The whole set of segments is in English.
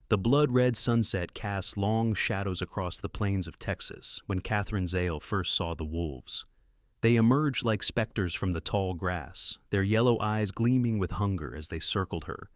The blood-red sunset cast long shadows across the plains of Texas when Katherine Zale first saw the wolves. They emerged like specters from the tall grass, their yellow eyes gleaming with hunger as they circled her,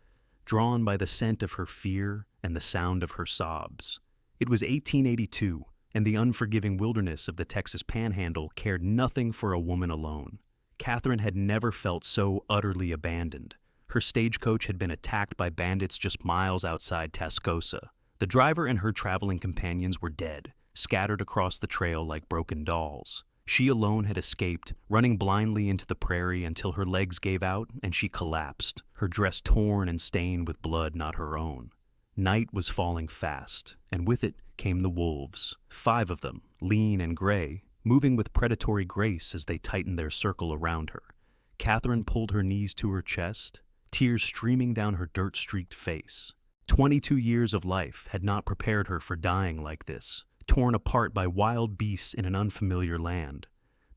drawn by the scent of her fear and the sound of her sobs. It was 1882, and the unforgiving wilderness of the Texas Panhandle cared nothing for a woman alone. Katherine had never felt so utterly abandoned. Her stagecoach had been attacked by bandits just miles outside Tascosa. The driver and her traveling companions were dead, scattered across the trail like broken dolls. She alone had escaped, running blindly into the prairie until her legs gave out and she collapsed, her dress torn and stained with blood not her own. Night was falling fast, and with it came the wolves, 5 of them, lean and gray, moving with predatory grace as they tightened their circle around her. Katherine pulled her knees to her chest, tears streaming down her dirt-streaked face. 22 years of life had not prepared her for dying like this, torn apart by wild beasts in an unfamiliar land.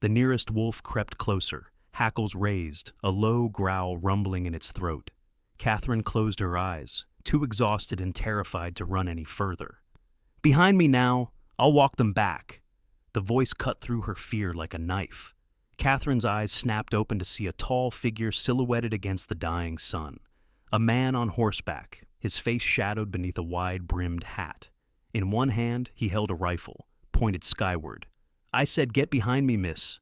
The nearest wolf crept closer, hackles raised, a low growl rumbling in its throat. Katherine closed her eyes, too exhausted and terrified to run any further. "Behind me now, I'll walk them back." The voice cut through her fear like a knife. Katherine's eyes snapped open to see a tall figure silhouetted against the dying sun. A man on horseback, his face shadowed beneath a wide-brimmed hat. In one hand, he held a rifle, pointed skyward. "I said, get behind me, miss."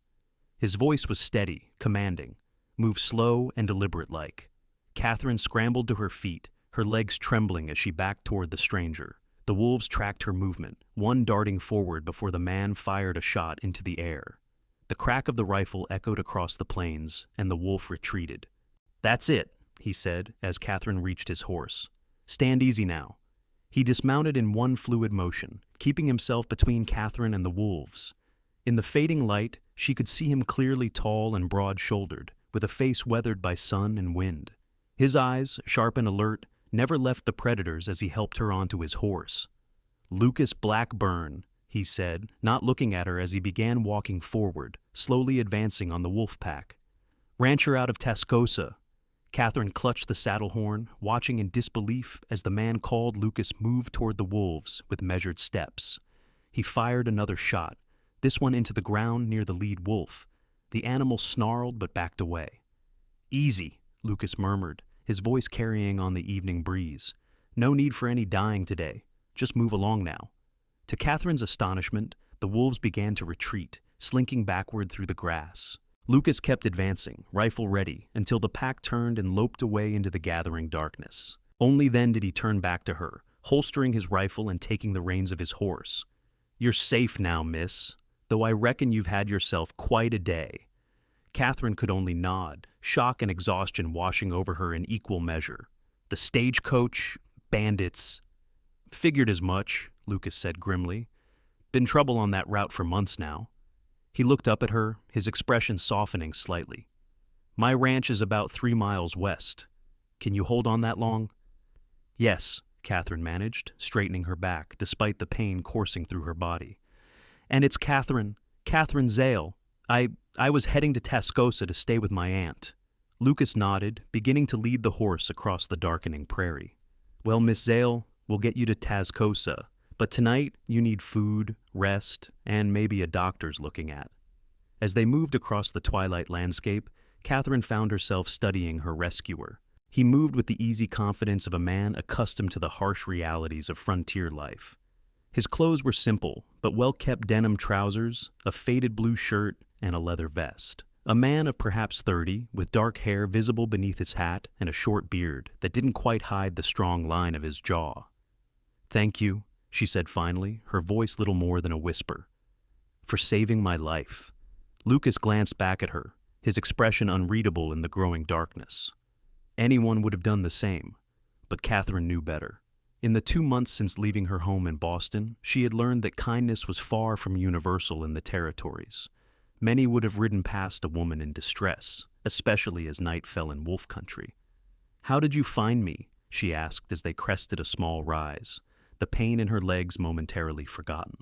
His voice was steady, commanding, moved slow and deliberate-like. Katherine scrambled to her feet, her legs trembling as she backed toward the stranger. The wolves tracked her movement, one darting forward before the man fired a shot into the air. The crack of the rifle echoed across the plains, and the wolf retreated. "That's it," he said, as Katherine reached his horse. "Stand easy now." He dismounted in one fluid motion, keeping himself between Katherine and the wolves. In the fading light, she could see him clearly tall and broad-shouldered, with a face weathered by sun and wind. His eyes, sharp and alert, never left the predators as he helped her onto his horse. "Lucas Blackburn," he said, not looking at her as he began walking forward, slowly advancing on the wolf pack. "Rancher out of Tascosa." Katherine clutched the saddle horn, watching in disbelief as the man called Lucas moved toward the wolves with measured steps. He fired another shot, this one into the ground near the lead wolf. The animal snarled but backed away. "Easy," Lucas murmured, his voice carrying on the evening breeze. "No need for any dying today. Just move along now." To Katherine's astonishment, the wolves began to retreat, slinking backward through the grass. Lucas kept advancing, rifle ready, until the pack turned and loped away into the gathering darkness. Only then did he turn back to her, holstering his rifle and taking the reins of his horse. "You're safe now, miss, though I reckon you've had yourself quite a day." Katherine could only nod, shock and exhaustion washing over her in equal measure. "The stagecoach, bandits." "Figured as much," Lucas said grimly. "Been trouble on that route for months now." He looked up at her, his expression softening slightly. "My ranch is about 3 miles west. Can you hold on that long?" "Yes," Katherine managed, straightening her back, despite the pain coursing through her body. "And it's Katherine Zale. I was heading to Tascosa to stay with my aunt." Lucas nodded, beginning to lead the horse across the darkening prairie. "Well, Miss Zale, we'll get you to Tascosa. But tonight, you need food, rest, and maybe a doctor's looking at." As they moved across the twilight landscape, Katherine found herself studying her rescuer. He moved with the easy confidence of a man accustomed to the harsh realities of frontier life. His clothes were simple, but well-kept denim trousers, a faded blue shirt, and a leather vest. A man of perhaps 30, with dark hair visible beneath his hat and a short beard that didn't quite hide the strong line of his jaw. "Thank you," she said finally, her voice little more than a whisper, "for saving my life." Lucas glanced back at her, his expression unreadable in the growing darkness. Anyone would have done the same, but Katherine knew better. In the 2 months since leaving her home in Boston, she had learned that kindness was far from universal in the territories. Many would have ridden past a woman in distress, especially as night fell in wolf country. "How did you find me?" she asked as they crested a small rise, the pain in her legs momentarily forgotten.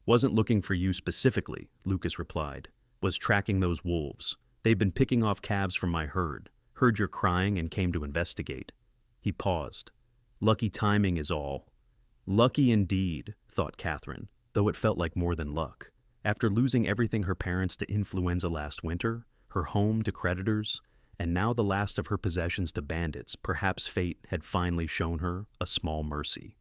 "Wasn't looking for you specifically," Lucas replied. "Was tracking those wolves. They've been picking off calves from my herd. Heard your crying and came to investigate." He paused. "Lucky timing is all." Lucky indeed, thought Katherine, though it felt like more than luck. After losing everything her parents to influenza last winter, her home to creditors, and now the last of her possessions to bandits, perhaps fate had finally shown her a small mercy.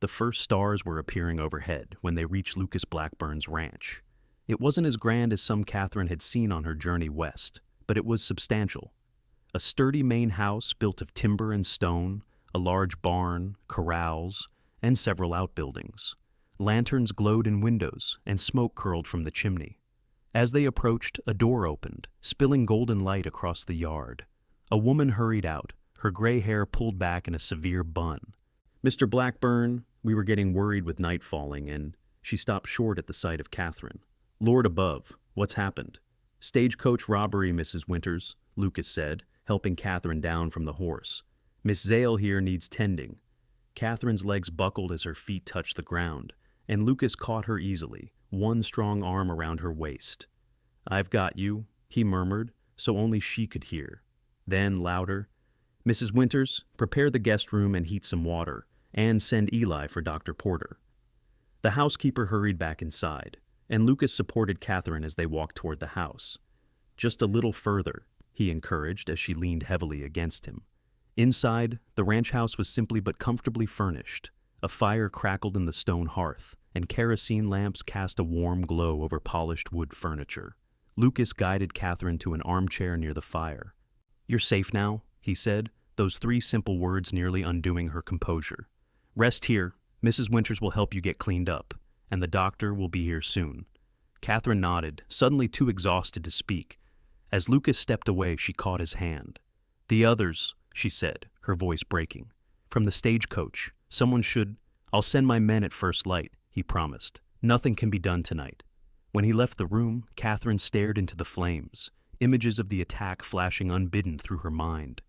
The first stars were appearing overhead when they reached Lucas Blackburn's ranch. It wasn't as grand as some Katherine had seen on her journey west, but it was substantial. A sturdy main house built of timber and stone, a large barn, corrals, and several outbuildings. Lanterns glowed in windows, and smoke curled from the chimney. As they approached, a door opened, spilling golden light across the yard. A woman hurried out, her gray hair pulled back in a severe bun. "Mr. Blackburn, we were getting worried with night falling, and..." She stopped short at the sight of Katherine. "Lord above, what's happened?" "Stagecoach robbery, Mrs. Winters," Lucas said, helping Katherine down from the horse. "Miss Zale here needs tending." Katherine's legs buckled as her feet touched the ground, and Lucas caught her easily, one strong arm around her waist. "I've got you," he murmured, so only she could hear. Then, louder, "Mrs. Winters, prepare the guest room and heat some water, and send Eli for Dr. Porter." The housekeeper hurried back inside, and Lucas supported Katherine as they walked toward the house. "Just a little further," he encouraged as she leaned heavily against him. Inside, the ranch house was simply but comfortably furnished. A fire crackled in the stone hearth, and kerosene lamps cast a warm glow over polished wood furniture. Lucas guided Katherine to an armchair near the fire. "You're safe now," he said, those three simple words nearly undoing her composure. "Rest here. Mrs. Winters will help you get cleaned up, and the doctor will be here soon." Katherine nodded, suddenly too exhausted to speak. As Lucas stepped away, she caught his hand. "The others," she said, her voice breaking. "From the stagecoach. Someone should..." "I'll send my men at first light," he promised. "Nothing can be done tonight." When he left the room, Katherine stared into the flames, images of the attack flashing unbidden through her mind.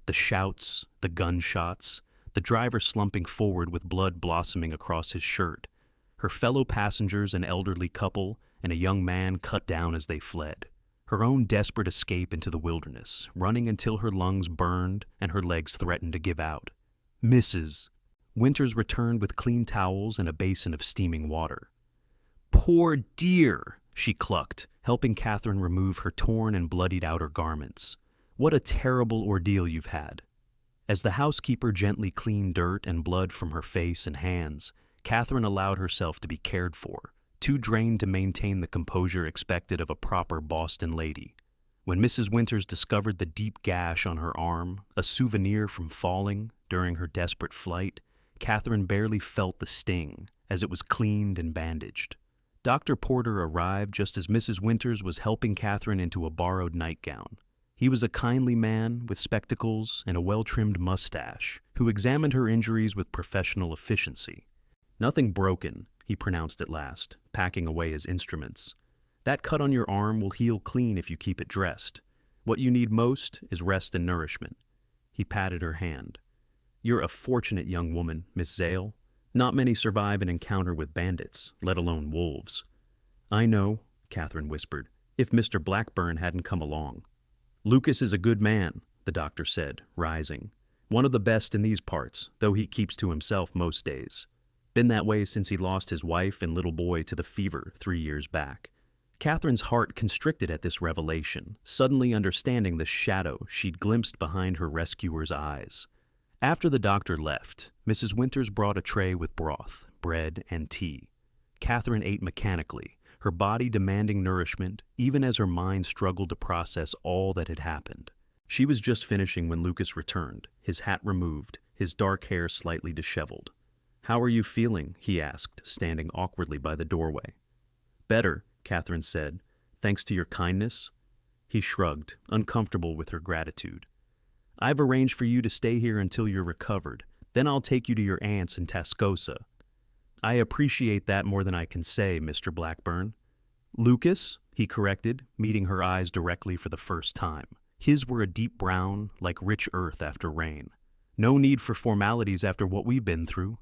The shouts, the gunshots, the driver slumping forward with blood blossoming across his shirt, her fellow passengers, an elderly couple, and a young man cut down as they fled. Her own desperate escape into the wilderness, running until her lungs burned and her legs threatened to give out. "Mrs." Winters returned with clean towels and a basin of steaming water. "Poor dear," she clucked, helping Katherine remove her torn and bloodied outer garments. "What a terrible ordeal you've had." As the housekeeper gently cleaned dirt and blood from her face and hands, Katherine allowed herself to be cared for, too drained to maintain the composure expected of a proper Boston lady. When Mrs. Winters discovered the deep gash on her arm, a souvenir from falling during her desperate flight, Katherine barely felt the sting as it was cleaned and bandaged. Dr. Porter arrived just as Mrs. Winters was helping Katherine into a borrowed nightgown. He was a kindly man with spectacles and a well-trimmed mustache who examined her injuries with professional efficiency. "Nothing broken," he pronounced at last, packing away his instruments. "That cut on your arm will heal clean if you keep it dressed. What you need most is rest and nourishment." He patted her hand. "You're a fortunate young woman, Miss Zale. Not many survive an encounter with bandits, let alone wolves." "I know," Katherine whispered, "if Mr. Blackburn hadn't come along." "Lucas is a good man," the doctor said, rising. "One of the best in these parts, though he keeps to himself most days. Been that way since he lost his wife and little boy to the fever 3 years back." Katherine's heart constricted at this revelation, suddenly understanding the shadow she'd glimpsed behind her rescuer's eyes. After the doctor left, Mrs. Winters brought a tray with broth, bread, and tea. Katherine ate mechanically, her body demanding nourishment, even as her mind struggled to process all that had happened. She was just finishing when Lucas returned, his hat removed, his dark hair slightly disheveled. "How are you feeling?" he asked, standing awkwardly by the doorway. "Better," Katherine said, "thanks to your kindness." He shrugged, uncomfortable with her gratitude. "I've arranged for you to stay here until you're recovered. Then I'll take you to your aunt's in Tascosa." "I appreciate that more than I can say, Mr. Blackburn." "Lucas," he corrected, meeting her eyes directly for the first time. His were a deep brown, like rich earth after rain. "No need for formalities after what we've been through."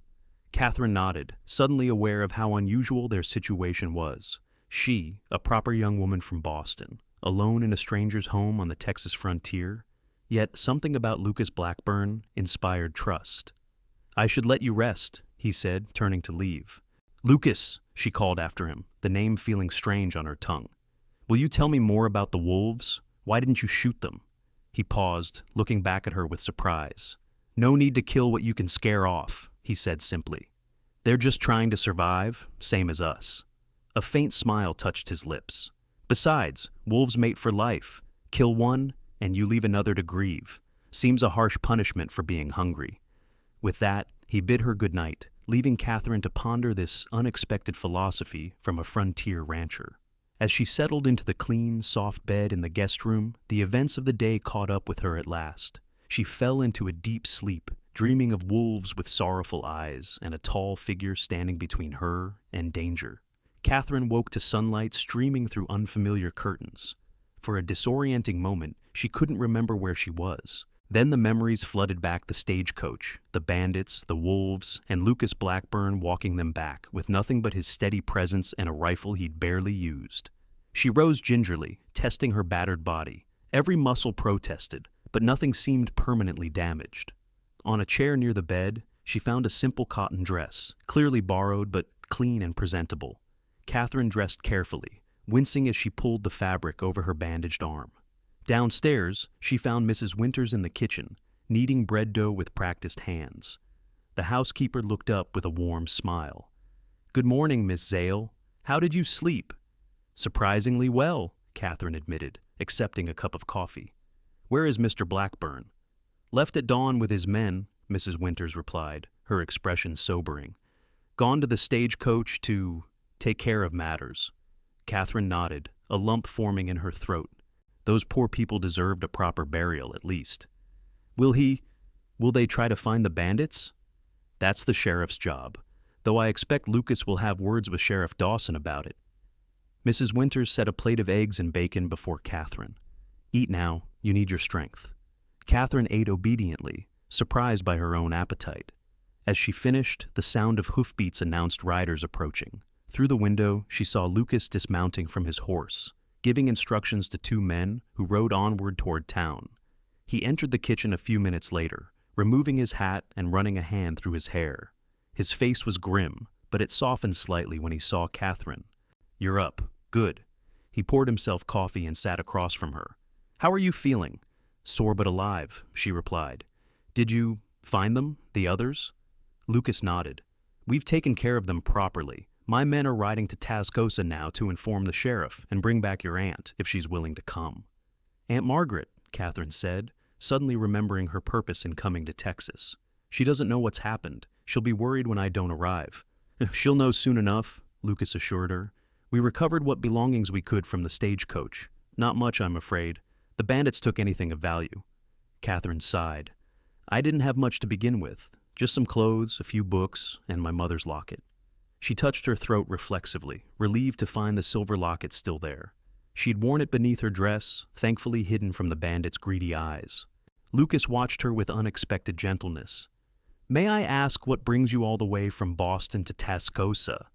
Katherine nodded, suddenly aware of how unusual their situation was. She, a proper young woman from Boston, alone in a stranger's home on the Texas frontier. Yet something about Lucas Blackburn inspired trust. "I should let you rest," he said, turning to leave. Lucas, she called after him, the name feeling strange on her tongue. Will you tell me more about the wolves? Why didn't you shoot them? He paused, looking back at her with surprise. No need to kill what you can scare off, he said simply. They're just trying to survive, same as us. A faint smile touched his lips. Besides, wolves mate for life. Kill one, and you leave another to grieve. Seems a harsh punishment for being hungry. With that, he bid her good night, leaving Katherine to ponder this unexpected philosophy from a frontier rancher. As she settled into the clean, soft bed in the guest room, the events of the day caught up with her at last. She fell into a deep sleep, dreaming of wolves with sorrowful eyes and a tall figure standing between her and danger. Katherine woke to sunlight streaming through unfamiliar curtains. For a disorienting moment, she couldn't remember where she was. Then the memories flooded back: the stagecoach, the bandits, the wolves, and Lucas Blackburn walking them back with nothing but his steady presence and a rifle he'd barely used. She rose gingerly, testing her battered body. Every muscle protested, but nothing seemed permanently damaged. On a chair near the bed, she found a simple cotton dress, clearly borrowed but clean and presentable. Katherine dressed carefully, wincing as she pulled the fabric over her bandaged arm. Downstairs, she found Mrs. Winters in the kitchen, kneading bread dough with practiced hands. The housekeeper looked up with a warm smile. "Good morning, Miss Zale. How did you sleep?" "Surprisingly well," Katherine admitted, accepting a cup of coffee. "Where is Mr. Blackburn?" "Left at dawn with his men," Mrs. Winters replied, her expression sobering. "Gone to the stagecoach to take care of matters." Katherine nodded, a lump forming in her throat. Those poor people deserved a proper burial, at least. Will they try to find the bandits?" "That's the sheriff's job, though I expect Lucas will have words with Sheriff Dawson about it." Mrs. Winters set a plate of eggs and bacon before Katherine. "Eat now, you need your strength." Katherine ate obediently, surprised by her own appetite. As she finished, the sound of hoofbeats announced riders approaching. Through the window, she saw Lucas dismounting from his horse, giving instructions to two men who rode onward toward town. He entered the kitchen a few minutes later, removing his hat and running a hand through his hair. His face was grim, but it softened slightly when he saw Katherine. "You're up. Good." He poured himself coffee and sat across from her. "How are you feeling?" "Sore but alive," she replied. "Did you find them, the others?" Lucas nodded. "We've taken care of them properly. My men are riding to Tascosa now to inform the sheriff and bring back your aunt, if she's willing to come." "Aunt Margaret," Katherine said, suddenly remembering her purpose in coming to Texas. "She doesn't know what's happened. She'll be worried when I don't arrive." "She'll know soon enough," Lucas assured her. "We recovered what belongings we could from the stagecoach. Not much, I'm afraid. The bandits took anything of value." Katherine sighed. "I didn't have much to begin with. Just some clothes, a few books, and my mother's locket." She touched her throat reflexively, relieved to find the silver locket still there. She'd worn it beneath her dress, thankfully hidden from the bandits' greedy eyes. Lucas watched her with unexpected gentleness. "May I ask what brings you all the way from Boston to Tascosa?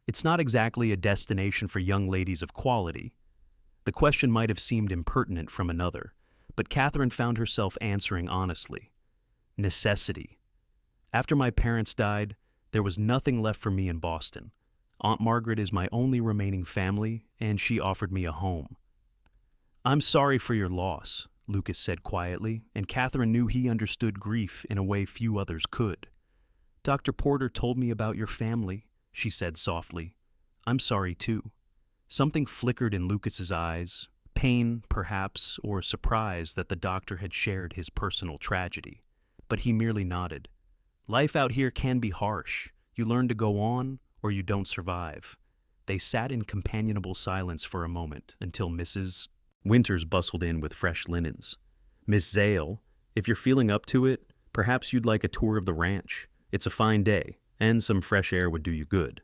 It's not exactly a destination for young ladies of quality." The question might have seemed impertinent from another, but Katherine found herself answering honestly. "Necessity. After my parents died, there was nothing left for me in Boston. Aunt Margaret is my only remaining family, and she offered me a home." "I'm sorry for your loss," Lucas said quietly, and Katherine knew he understood grief in a way few others could. "Dr. Porter told me about your family," she said softly. "I'm sorry too." Something flickered in Lucas's eyes, pain, perhaps, or surprise that the doctor had shared his personal tragedy. But he merely nodded. "Life out here can be harsh. You learn to go on, or you don't survive." They sat in companionable silence for a moment until Mrs. Winters bustled in with fresh linens. "Miss Zale, if you're feeling up to it, perhaps you'd like a tour of the ranch. It's a fine day, and some fresh air would do you good."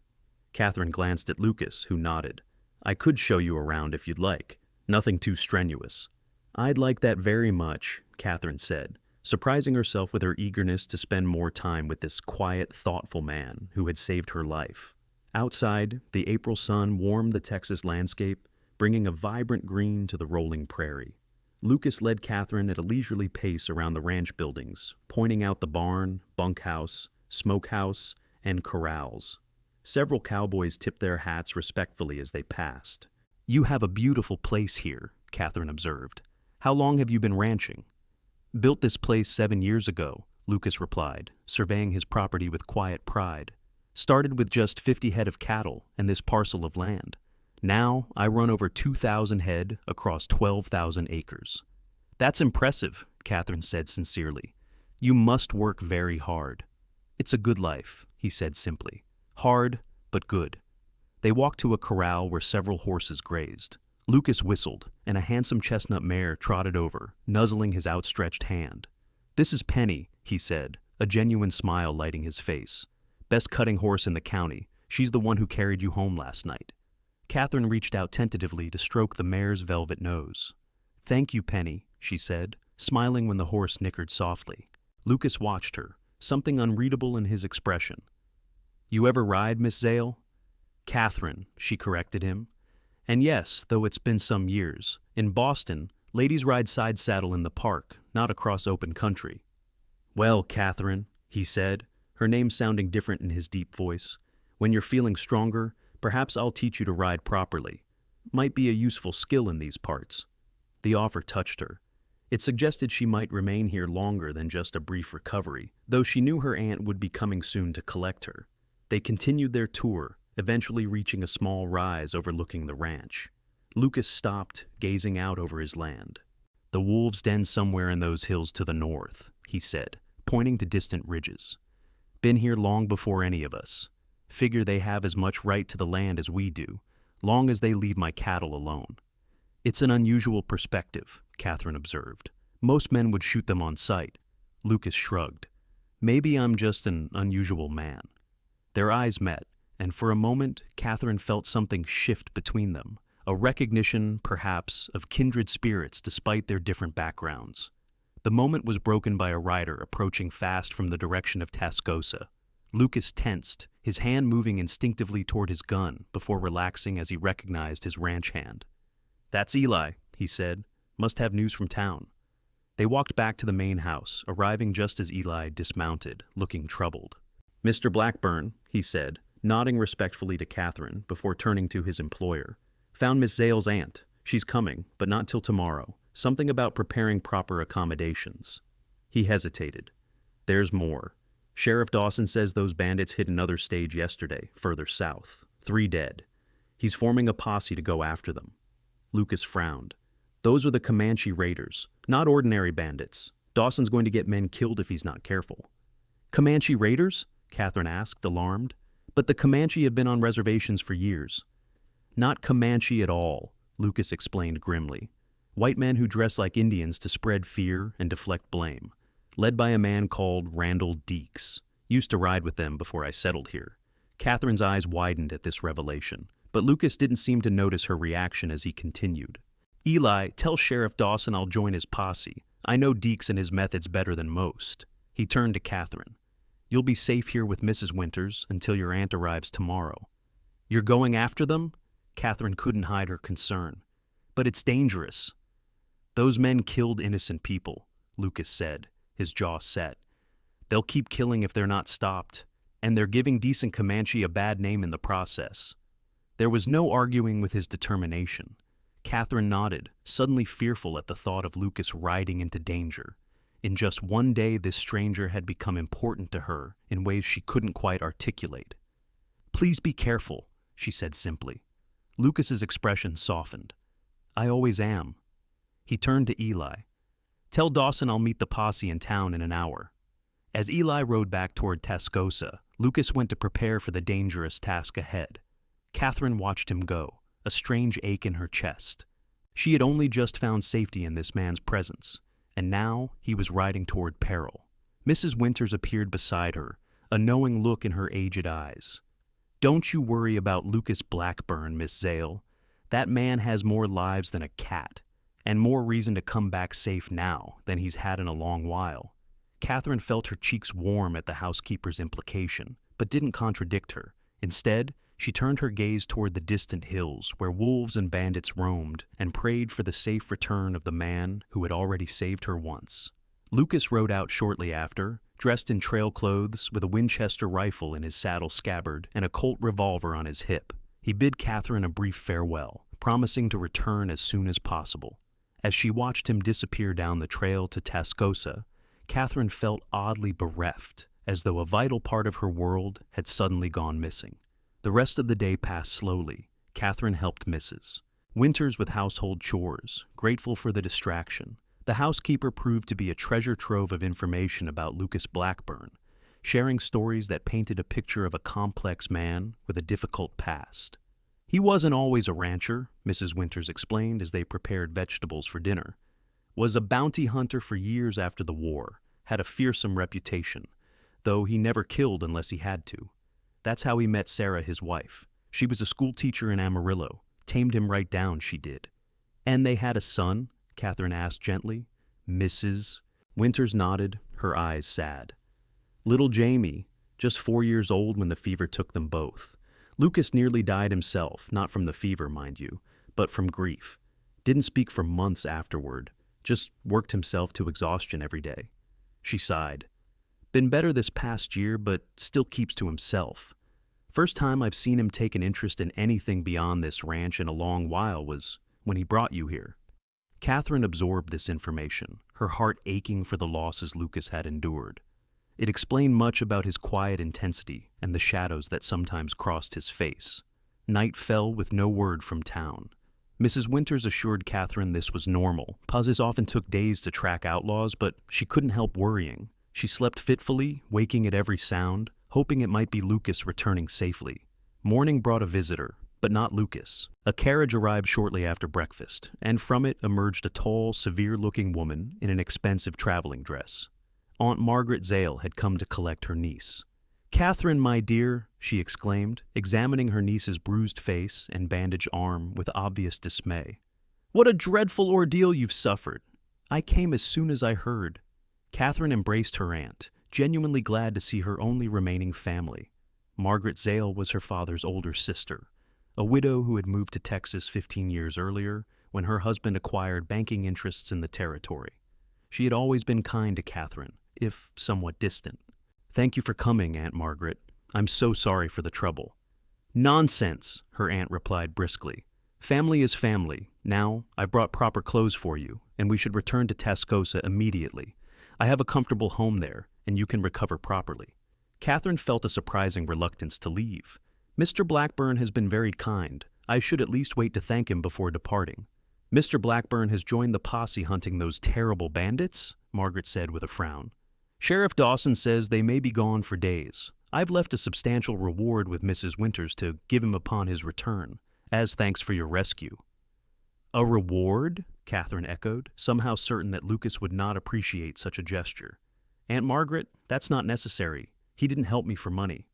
Katherine glanced at Lucas, who nodded. "I could show you around if you'd like. Nothing too strenuous." "I'd like that very much," Katherine said, surprising herself with her eagerness to spend more time with this quiet, thoughtful man who had saved her life. Outside, the April sun warmed the Texas landscape, bringing a vibrant green to the rolling prairie. Lucas led Katherine at a leisurely pace around the ranch buildings, pointing out the barn, bunkhouse, smokehouse, and corrals. Several cowboys tipped their hats respectfully as they passed. "You have a beautiful place here," Katherine observed. "How long have you been ranching?" "Built this place 7 years ago," Lucas replied, surveying his property with quiet pride. "Started with just 50 head of cattle and this parcel of land. Now I run over 2,000 head across 12,000 acres." "That's impressive," Katherine said sincerely. "You must work very hard." "It's a good life," he said simply. "Hard, but good." They walked to a corral where several horses grazed. Lucas whistled, and a handsome chestnut mare trotted over, nuzzling his outstretched hand. "This is Penny," he said, a genuine smile lighting his face. "Best cutting horse in the county. She's the one who carried you home last night." Katherine reached out tentatively to stroke the mare's velvet nose. "Thank you, Penny," she said, smiling when the horse nickered softly. Lucas watched her, something unreadable in his expression. "You ever ride, Miss Zale?" "Katherine," she corrected him. "And yes, though it's been some years. In Boston, ladies ride side saddle in the park, not across open country." "Well, Katherine," he said, her name sounding different in his deep voice, "when you're feeling stronger, perhaps I'll teach you to ride properly. Might be a useful skill in these parts." The offer touched her. It suggested she might remain here longer than just a brief recovery, though she knew her aunt would be coming soon to collect her. They continued their tour, eventually reaching a small rise overlooking the ranch. Lucas stopped, gazing out over his land. "The wolves' den somewhere in those hills to the north," he said, pointing to distant ridges. "Been here long before any of us. Figure they have as much right to the land as we do, long as they leave my cattle alone." "It's an unusual perspective," Katherine observed. "Most men would shoot them on sight." Lucas shrugged. "Maybe I'm just an unusual man." Their eyes met, and for a moment Katherine felt something shift between them, a recognition, perhaps, of kindred spirits despite their different backgrounds. The moment was broken by a rider approaching fast from the direction of Tascosa. Lucas tensed, his hand moving instinctively toward his gun before relaxing as he recognized his ranch hand. "That's Eli," he said. "Must have news from town." They walked back to the main house, arriving just as Eli dismounted, looking troubled. "Mr. Blackburn," he said, nodding respectfully to Katherine before turning to his employer. "Found Miss Zale's aunt. She's coming, but not till tomorrow. Something about preparing proper accommodations." He hesitated. "There's more. Sheriff Dawson says those bandits hit another stage yesterday, further south. 3 dead. He's forming a posse to go after them." Lucas frowned. "Those are the Comanche raiders, not ordinary bandits. Dawson's going to get men killed if he's not careful." "Comanche raiders?" Katherine asked, alarmed. "But the Comanche have been on reservations for years." "Not Comanche at all," Lucas explained grimly. "White men who dress like Indians to spread fear and deflect blame. Led by a man called Randall Deeks. Used to ride with them before I settled here." Katherine's eyes widened at this revelation, but Lucas didn't seem to notice her reaction as he continued. "Eli, tell Sheriff Dawson I'll join his posse. I know Deeks and his methods better than most." He turned to Katherine. "You'll be safe here with Mrs. Winters until your aunt arrives tomorrow." "You're going after them?" Katherine couldn't hide her concern. "But it's dangerous." "Those men killed innocent people," Lucas said, his jaw set. "They'll keep killing if they're not stopped, and they're giving decent Comanche a bad name in the process." There was no arguing with his determination. Katherine nodded, suddenly fearful at the thought of Lucas riding into danger. In just one day, this stranger had become important to her in ways she couldn't quite articulate. "Please be careful," she said simply. Lucas's expression softened. "I always am." He turned to Eli. "Tell Dawson I'll meet the posse in town in an hour." As Eli rode back toward Tascosa, Lucas went to prepare for the dangerous task ahead. Katherine watched him go, a strange ache in her chest. She had only just found safety in this man's presence, and now he was riding toward peril. Mrs. Winters appeared beside her, a knowing look in her aged eyes. "Don't you worry about Lucas Blackburn, Miss Zale. That man has more lives than a cat, and more reason to come back safe now than he's had in a long while." Katherine felt her cheeks warm at the housekeeper's implication, but didn't contradict her. Instead, she turned her gaze toward the distant hills where wolves and bandits roamed and prayed for the safe return of the man who had already saved her once. Lucas rode out shortly after, dressed in trail clothes with a Winchester rifle in his saddle scabbard and a Colt revolver on his hip. He bid Katherine a brief farewell, promising to return as soon as possible. As she watched him disappear down the trail to Tascosa, Katherine felt oddly bereft, as though a vital part of her world had suddenly gone missing. The rest of the day passed slowly. Katherine helped Mrs. Winters with household chores, grateful for the distraction. The housekeeper proved to be a treasure trove of information about Lucas Blackburn, sharing stories that painted a picture of a complex man with a difficult past. He wasn't always a rancher, Mrs. Winters explained as they prepared vegetables for dinner. Was a bounty hunter for years after the war, had a fearsome reputation, though he never killed unless he had to. That's how he met Sarah, his wife. She was a school teacher in Amarillo, tamed him right down, she did. And they had a son? Katherine asked gently. Mrs. Winters nodded, her eyes sad. Little Jamie, just 4 years old when the fever took them both. Lucas nearly died himself, not from the fever, mind you, but from grief. Didn't speak for months afterward, just worked himself to exhaustion every day. She sighed. Been better this past year, but still keeps to himself. First time I've seen him take an interest in anything beyond this ranch in a long while was when he brought you here. Katherine absorbed this information, her heart aching for the losses Lucas had endured. It explained much about his quiet intensity and the shadows that sometimes crossed his face. Night fell with no word from town. Mrs. Winters assured Katherine this was normal. Puzzes often took days to track outlaws, but she couldn't help worrying. She slept fitfully, waking at every sound, hoping it might be Lucas returning safely. Morning brought a visitor, but not Lucas. A carriage arrived shortly after breakfast, and from it emerged a tall, severe-looking woman in an expensive traveling dress. Aunt Margaret Zale had come to collect her niece. Katherine, my dear, she exclaimed, examining her niece's bruised face and bandaged arm with obvious dismay. What a dreadful ordeal you've suffered. I came as soon as I heard. Katherine embraced her aunt, genuinely glad to see her only remaining family. Margaret Zale was her father's older sister, a widow who had moved to Texas 15 years earlier when her husband acquired banking interests in the territory. She had always been kind to Katherine, if somewhat distant. Thank you for coming, Aunt Margaret. I'm so sorry for the trouble. Nonsense, her aunt replied briskly. Family is family. Now, I've brought proper clothes for you, and we should return to Tascosa immediately. I have a comfortable home there, and you can recover properly. Katherine felt a surprising reluctance to leave. Mr. Blackburn has been very kind. I should at least wait to thank him before departing. Mr. Blackburn has joined the posse hunting those terrible bandits? Margaret said with a frown. Sheriff Dawson says they may be gone for days. I've left a substantial reward with Mrs. Winters to give him upon his return, as thanks for your rescue. A reward? Katherine echoed, somehow certain that Lucas would not appreciate such a gesture. Aunt Margaret, that's not necessary. He didn't help me for money.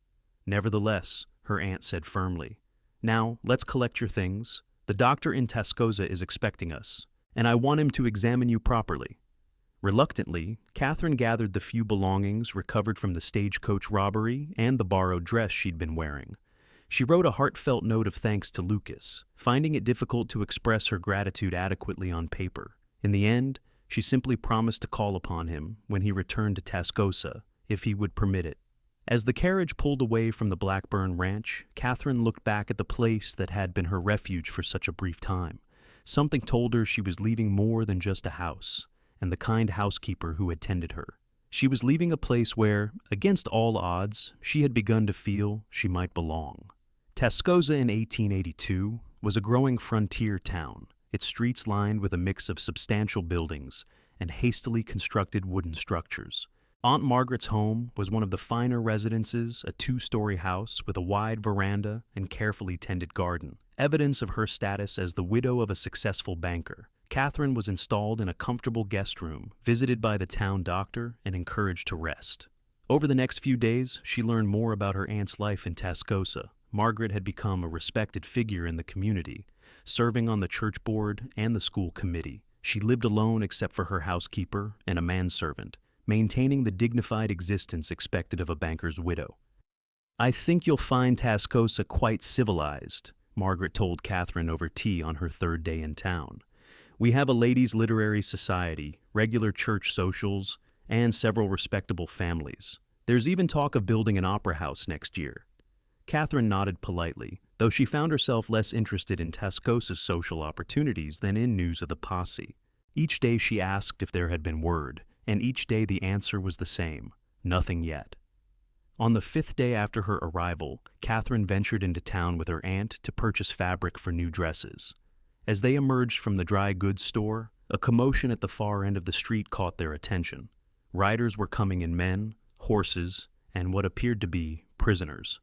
Nevertheless, her aunt said firmly, now let's collect your things. The doctor in Tascosa is expecting us, and I want him to examine you properly. Reluctantly, Katherine gathered the few belongings recovered from the stagecoach robbery and the borrowed dress she'd been wearing. She wrote a heartfelt note of thanks to Lucas, finding it difficult to express her gratitude adequately on paper. In the end, she simply promised to call upon him when he returned to Tascosa, if he would permit it. As the carriage pulled away from the Blackburn ranch, Katherine looked back at the place that had been her refuge for such a brief time. Something told her she was leaving more than just a house, and the kind housekeeper who had tended her. She was leaving a place where, against all odds, she had begun to feel she might belong. Tascosa in 1882 was a growing frontier town, its streets lined with a mix of substantial buildings and hastily constructed wooden structures. Aunt Margaret's home was one of the finer residences, a 2-story house with a wide veranda and carefully tended garden, evidence of her status as the widow of a successful banker. Katherine was installed in a comfortable guest room, visited by the town doctor, and encouraged to rest. Over the next few days, she learned more about her aunt's life in Tascosa. Margaret had become a respected figure in the community, serving on the church board and the school committee. She lived alone except for her housekeeper and a manservant, maintaining the dignified existence expected of a banker's widow. I think you'll find Tascosa quite civilized, Margaret told Katherine over tea on her 3rd day in town. We have a ladies' literary society, regular church socials, and several respectable families. There's even talk of building an opera house next year. Katherine nodded politely, though she found herself less interested in Tascosa's social opportunities than in news of the posse. Each day she asked if there had been word, and each day the answer was the same: nothing yet. On the 5th day after her arrival, Katherine ventured into town with her aunt to purchase fabric for new dresses. As they emerged from the dry goods store, a commotion at the far end of the street caught their attention. Riders were coming in men, horses, and what appeared to be prisoners.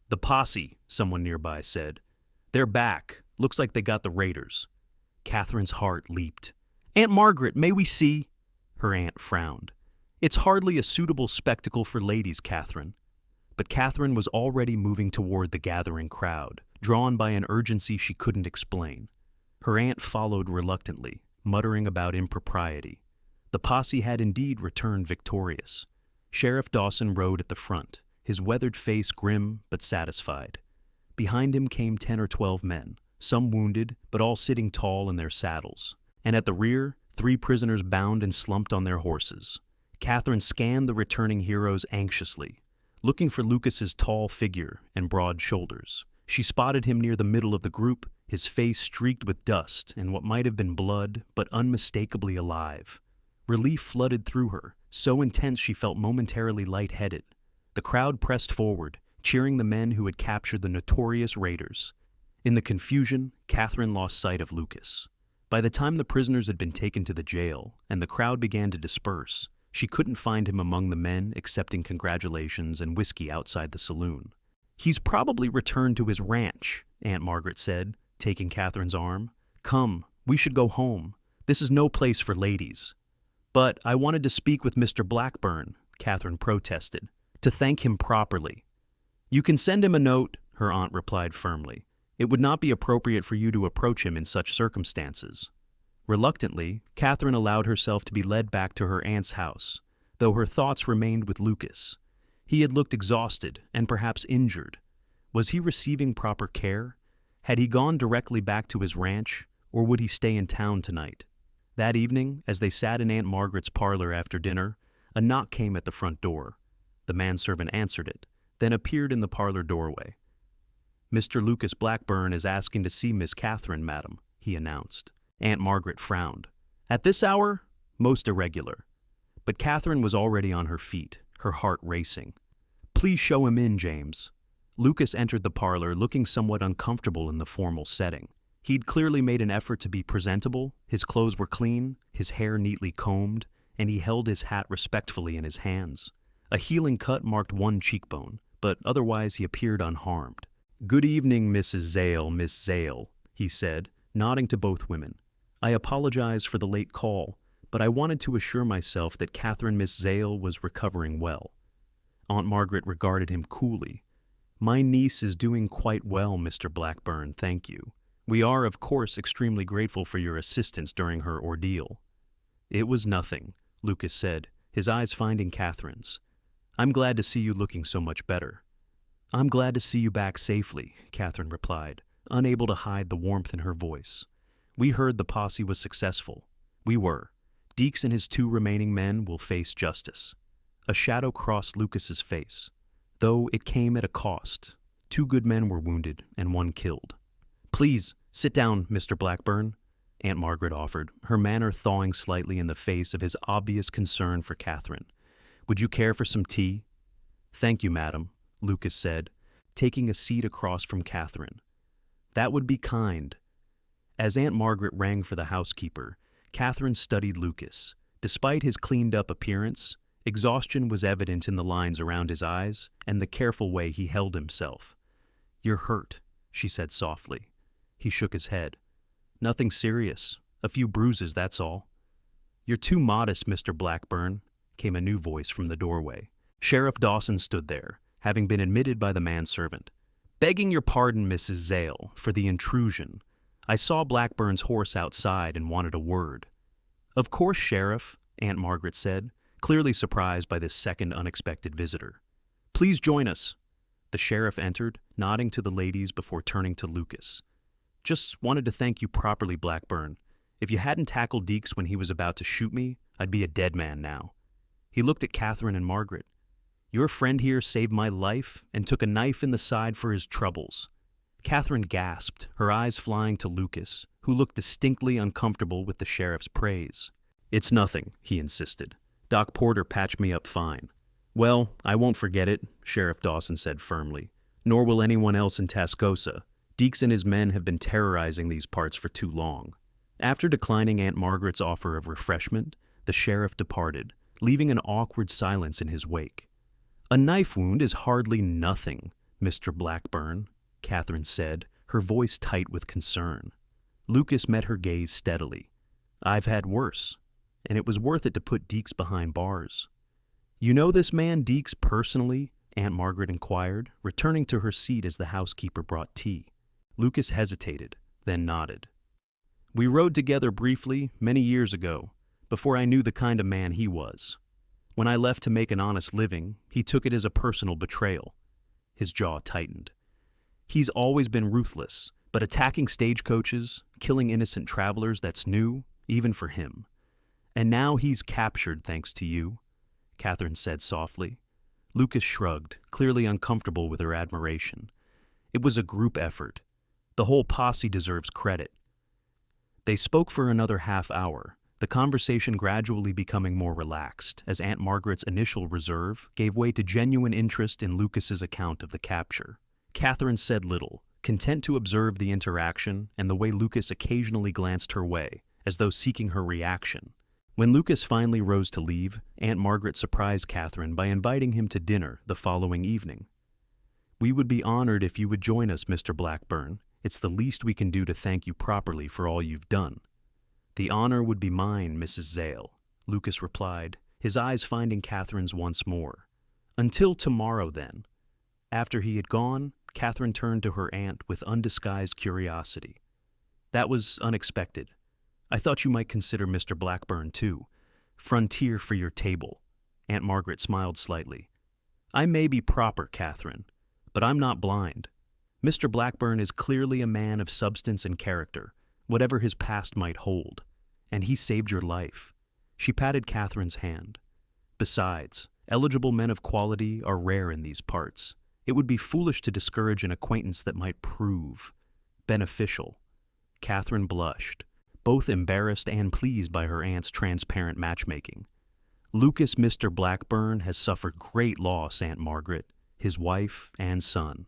"The posse," someone nearby said. "They're back. Looks like they got the raiders." Katherine's heart leaped. "Aunt Margaret, may we see?" Her aunt frowned. "It's hardly a suitable spectacle for ladies, Katherine." But Katherine was already moving toward the gathering crowd, drawn by an urgency she couldn't explain. Her aunt followed reluctantly, muttering about impropriety. The posse had indeed returned victorious. Sheriff Dawson rode at the front, his weathered face grim but satisfied. Behind him came 10 or 12 men, some wounded, but all sitting tall in their saddles. And at the rear, 3 prisoners bound and slumped on their horses. Katherine scanned the returning heroes anxiously, looking for Lucas's tall figure and broad shoulders. She spotted him near the middle of the group, his face streaked with dust and what might have been blood, but unmistakably alive. Relief flooded through her, so intense she felt momentarily lightheaded. The crowd pressed forward, cheering the men who had captured the notorious raiders. In the confusion, Katherine lost sight of Lucas. By the time the prisoners had been taken to the jail and the crowd began to disperse, she couldn't find him among the men accepting congratulations and whiskey outside the saloon. "He's probably returned to his ranch," Aunt Margaret said, taking Katherine's arm. "Come, we should go home. This is no place for ladies." "But I wanted to speak with Mr. Blackburn," Katherine protested, "to thank him properly." "You can send him a note," her aunt replied firmly. "It would not be appropriate for you to approach him in such circumstances." Reluctantly, Katherine allowed herself to be led back to her aunt's house, though her thoughts remained with Lucas. He had looked exhausted and perhaps injured. Was he receiving proper care? Had he gone directly back to his ranch, or would he stay in town tonight? That evening, as they sat in Aunt Margaret's parlor after dinner, a knock came at the front door. The manservant answered it, then appeared in the parlor doorway. "Mr. Lucas Blackburn is asking to see Miss Katherine, madam," he announced. Aunt Margaret frowned. "At this hour? Most irregular." But Katherine was already on her feet, her heart racing. "Please show him in, James." Lucas entered the parlor looking somewhat uncomfortable in the formal setting. He'd clearly made an effort to be presentable, his clothes were clean, his hair neatly combed, and he held his hat respectfully in his hands. A healing cut marked one cheekbone, but otherwise he appeared unharmed. "Good evening, Mrs. Zale, Miss Zale," he said, nodding to both women. "I apologize for the late call, but I wanted to assure myself that Katherine Miss Zale was recovering well." Aunt Margaret regarded him coolly. "My niece is doing quite well, Mr. Blackburn, thank you. We are, of course, extremely grateful for your assistance during her ordeal." "It was nothing," Lucas said, his eyes finding Katherine's. "I'm glad to see you looking so much better." "I'm glad to see you back safely," Katherine replied, unable to hide the warmth in her voice. "We heard the posse was successful. We were. Deeks and his 2 remaining men will face justice." A shadow crossed Lucas's face. Though it came at a cost. 2 good men were wounded and 1 killed. "Please, sit down, Mr. Blackburn," Aunt Margaret offered, her manner thawing slightly in the face of his obvious concern for Katherine. "Would you care for some tea?" "Thank you, madam," Lucas said, taking a seat across from Katherine. "That would be kind." As Aunt Margaret rang for the housekeeper, Katherine studied Lucas. Despite his cleaned-up appearance, exhaustion was evident in the lines around his eyes and the careful way he held himself. "You're hurt," she said softly. He shook his head. "Nothing serious. A few bruises, that's all." "You're too modest, Mr. Blackburn," came a new voice from the doorway. Sheriff Dawson stood there, having been admitted by the manservant. "Begging your pardon, Mrs. Zale, for the intrusion. I saw Blackburn's horse outside and wanted a word." "Of course, Sheriff," Aunt Margaret said, clearly surprised by this second unexpected visitor. "Please join us." The sheriff entered, nodding to the ladies before turning to Lucas. "Just wanted to thank you properly, Blackburn. If you hadn't tackled Deeks when he was about to shoot me, I'd be a dead man now." He looked at Katherine and Margaret. "Your friend here saved my life and took a knife in the side for his troubles." Katherine gasped, her eyes flying to Lucas, who looked distinctly uncomfortable with the sheriff's praise. "It's nothing," he insisted. "Doc Porter patched me up fine." "Well, I won't forget it," Sheriff Dawson said firmly. "Nor will anyone else in Tascosa. Deeks and his men have been terrorizing these parts for too long." After declining Aunt Margaret's offer of refreshment, the sheriff departed, leaving an awkward silence in his wake. "A knife wound is hardly nothing, Mr. Blackburn," Katherine said, her voice tight with concern. Lucas met her gaze steadily. "I've had worse, and it was worth it to put Deeks behind bars." "You know this man Deeks personally?" Aunt Margaret inquired, returning to her seat as the housekeeper brought tea. Lucas hesitated, then nodded. "We rode together briefly many years ago, before I knew the kind of man he was. When I left to make an honest living, he took it as a personal betrayal." His jaw tightened. "He's always been ruthless, but attacking stagecoaches, killing innocent travelers, that's new, even for him. And now he's captured thanks to you," Katherine said softly. Lucas shrugged, clearly uncomfortable with her admiration. "It was a group effort. The whole posse deserves credit." They spoke for another half hour, the conversation gradually becoming more relaxed as Aunt Margaret's initial reserve gave way to genuine interest in Lucas's account of the capture. Katherine said little, content to observe the interaction and the way Lucas occasionally glanced her way, as though seeking her reaction. When Lucas finally rose to leave, Aunt Margaret surprised Katherine by inviting him to dinner the following evening. "We would be honored if you would join us, Mr. Blackburn. It's the least we can do to thank you properly for all you've done." "The honor would be mine, Mrs. Zale," Lucas replied, his eyes finding Katherine's once more. "Until tomorrow, then." After he had gone, Katherine turned to her aunt with undisguised curiosity. "That was unexpected. I thought you might consider Mr. Blackburn, too. Frontier for your table." Aunt Margaret smiled slightly. "I may be proper, Katherine, but I'm not blind. Mr. Blackburn is clearly a man of substance and character, whatever his past might hold, and he saved your life." She patted Katherine's hand. "Besides, eligible men of quality are rare in these parts. It would be foolish to discourage an acquaintance that might prove beneficial." Katherine blushed, both embarrassed and pleased by her aunt's transparent matchmaking. "Lucas Mr. Blackburn has suffered great loss, Aunt Margaret, his wife and son."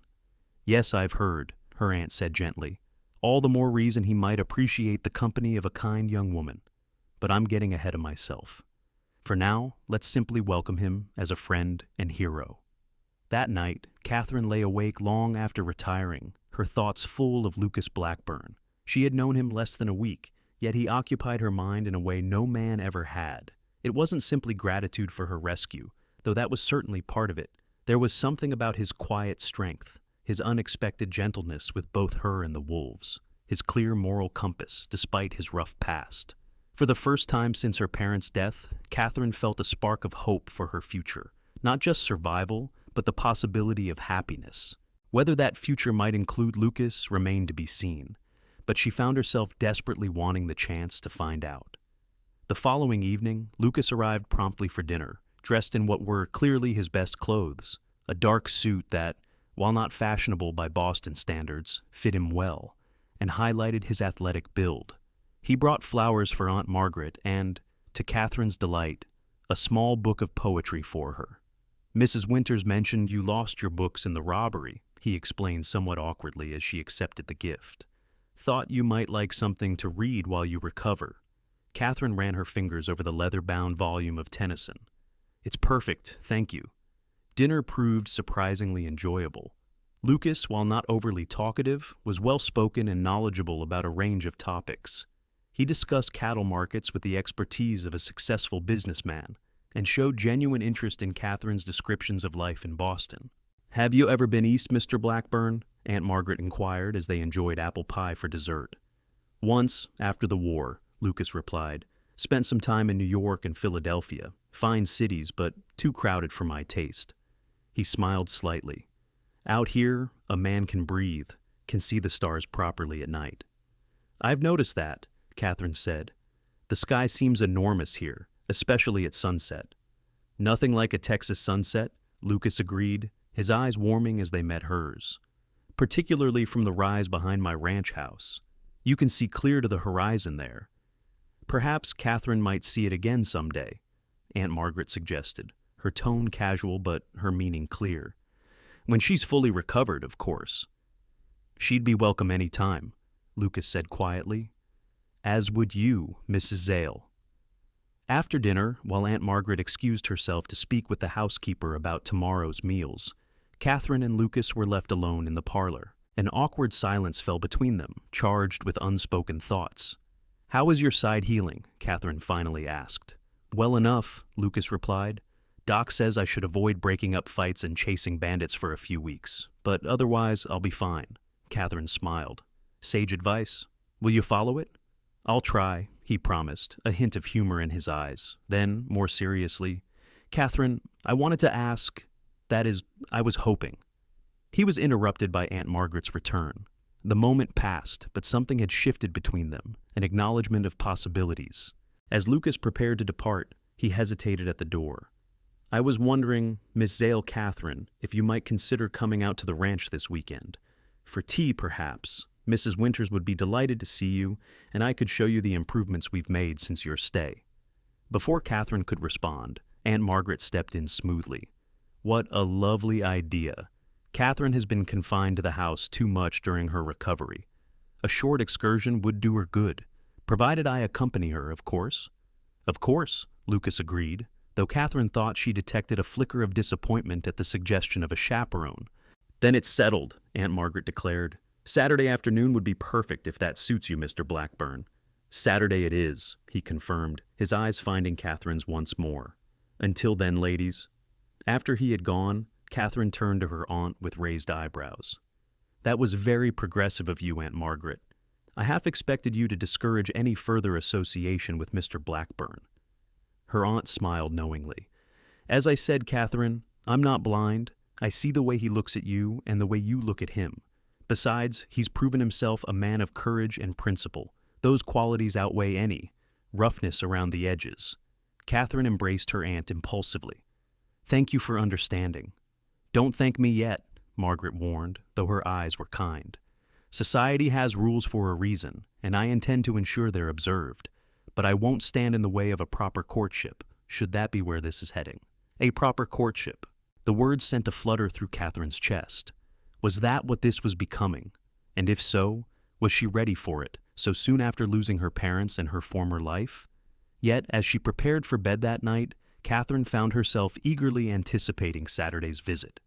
"Yes, I've heard," her aunt said gently. "All the more reason he might appreciate the company of a kind young woman. But I'm getting ahead of myself. For now, let's simply welcome him as a friend and hero." That night, Katherine lay awake long after retiring, her thoughts full of Lucas Blackburn. She had known him less than a week, yet he occupied her mind in a way no man ever had. It wasn't simply gratitude for her rescue, though that was certainly part of it. There was something about his quiet strength, his unexpected gentleness with both her and the wolves, his clear moral compass despite his rough past. For the first time since her parents' death, Katherine felt a spark of hope for her future, not just survival, but the possibility of happiness. Whether that future might include Lucas remained to be seen, but she found herself desperately wanting the chance to find out. The following evening, Lucas arrived promptly for dinner, dressed in what were clearly his best clothes, a dark suit that, while not fashionable by Boston standards, fit him well, and highlighted his athletic build. He brought flowers for Aunt Margaret and, to Katherine's delight, a small book of poetry for her. "Mrs. Winters mentioned you lost your books in the robbery," he explained somewhat awkwardly as she accepted the gift. "Thought you might like something to read while you recover." Katherine ran her fingers over the leather-bound volume of Tennyson. "It's perfect, thank you." Dinner proved surprisingly enjoyable. Lucas, while not overly talkative, was well-spoken and knowledgeable about a range of topics. He discussed cattle markets with the expertise of a successful businessman, and showed genuine interest in Katherine's descriptions of life in Boston. "Have you ever been east, Mr. Blackburn?" Aunt Margaret inquired as they enjoyed apple pie for dessert. "Once, after the war," Lucas replied. "Spent some time in New York and Philadelphia. Fine cities, but too crowded for my taste." He smiled slightly. "Out here, a man can breathe, can see the stars properly at night." "I've noticed that," Katherine said. "The sky seems enormous here, especially at sunset." Nothing like a Texas sunset, Lucas agreed, his eyes warming as they met hers. Particularly from the rise behind my ranch house. You can see clear to the horizon there. Perhaps Katherine might see it again someday, Aunt Margaret suggested, her tone casual but her meaning clear. When she's fully recovered, of course. She'd be welcome any time, Lucas said quietly. As would you, Mrs. Zale. After dinner, while Aunt Margaret excused herself to speak with the housekeeper about tomorrow's meals, Katherine and Lucas were left alone in the parlor. An awkward silence fell between them, charged with unspoken thoughts. How is your side healing? Katherine finally asked. Well enough, Lucas replied. Doc says I should avoid breaking up fights and chasing bandits for a few weeks, but otherwise I'll be fine. Katherine smiled. Sage advice. Will you follow it? I'll try, he promised, a hint of humor in his eyes. Then, more seriously, Katherine, I wanted to ask, that is, I was hoping. He was interrupted by Aunt Margaret's return. The moment passed, but something had shifted between them, an acknowledgement of possibilities. As Lucas prepared to depart, he hesitated at the door. I was wondering, Miss Zale Katherine, if you might consider coming out to the ranch this weekend. For tea, perhaps. Mrs. Winters would be delighted to see you, and I could show you the improvements we've made since your stay. Before Katherine could respond, Aunt Margaret stepped in smoothly. What a lovely idea. Katherine has been confined to the house too much during her recovery. A short excursion would do her good, provided I accompany her, of course. Of course, Lucas agreed, though Katherine thought she detected a flicker of disappointment at the suggestion of a chaperone. Then it's settled, Aunt Margaret declared. Saturday afternoon would be perfect if that suits you, Mr. Blackburn. Saturday it is, he confirmed, his eyes finding Katherine's once more. Until then, ladies. After he had gone, Katherine turned to her aunt with raised eyebrows. That was very progressive of you, Aunt Margaret. I half expected you to discourage any further association with Mr. Blackburn. Her aunt smiled knowingly. As I said, Katherine, I'm not blind. I see the way he looks at you and the way you look at him. Besides, he's proven himself a man of courage and principle. Those qualities outweigh any roughness around the edges. Katherine embraced her aunt impulsively. Thank you for understanding. Don't thank me yet, Margaret warned, though her eyes were kind. Society has rules for a reason, and I intend to ensure they're observed. But I won't stand in the way of a proper courtship, should that be where this is heading. A proper courtship. The words sent a flutter through Katherine's chest. Was that what this was becoming? And if so, was she ready for it, so soon after losing her parents and her former life? Yet, as she prepared for bed that night, Katherine found herself eagerly anticipating Saturday's visit.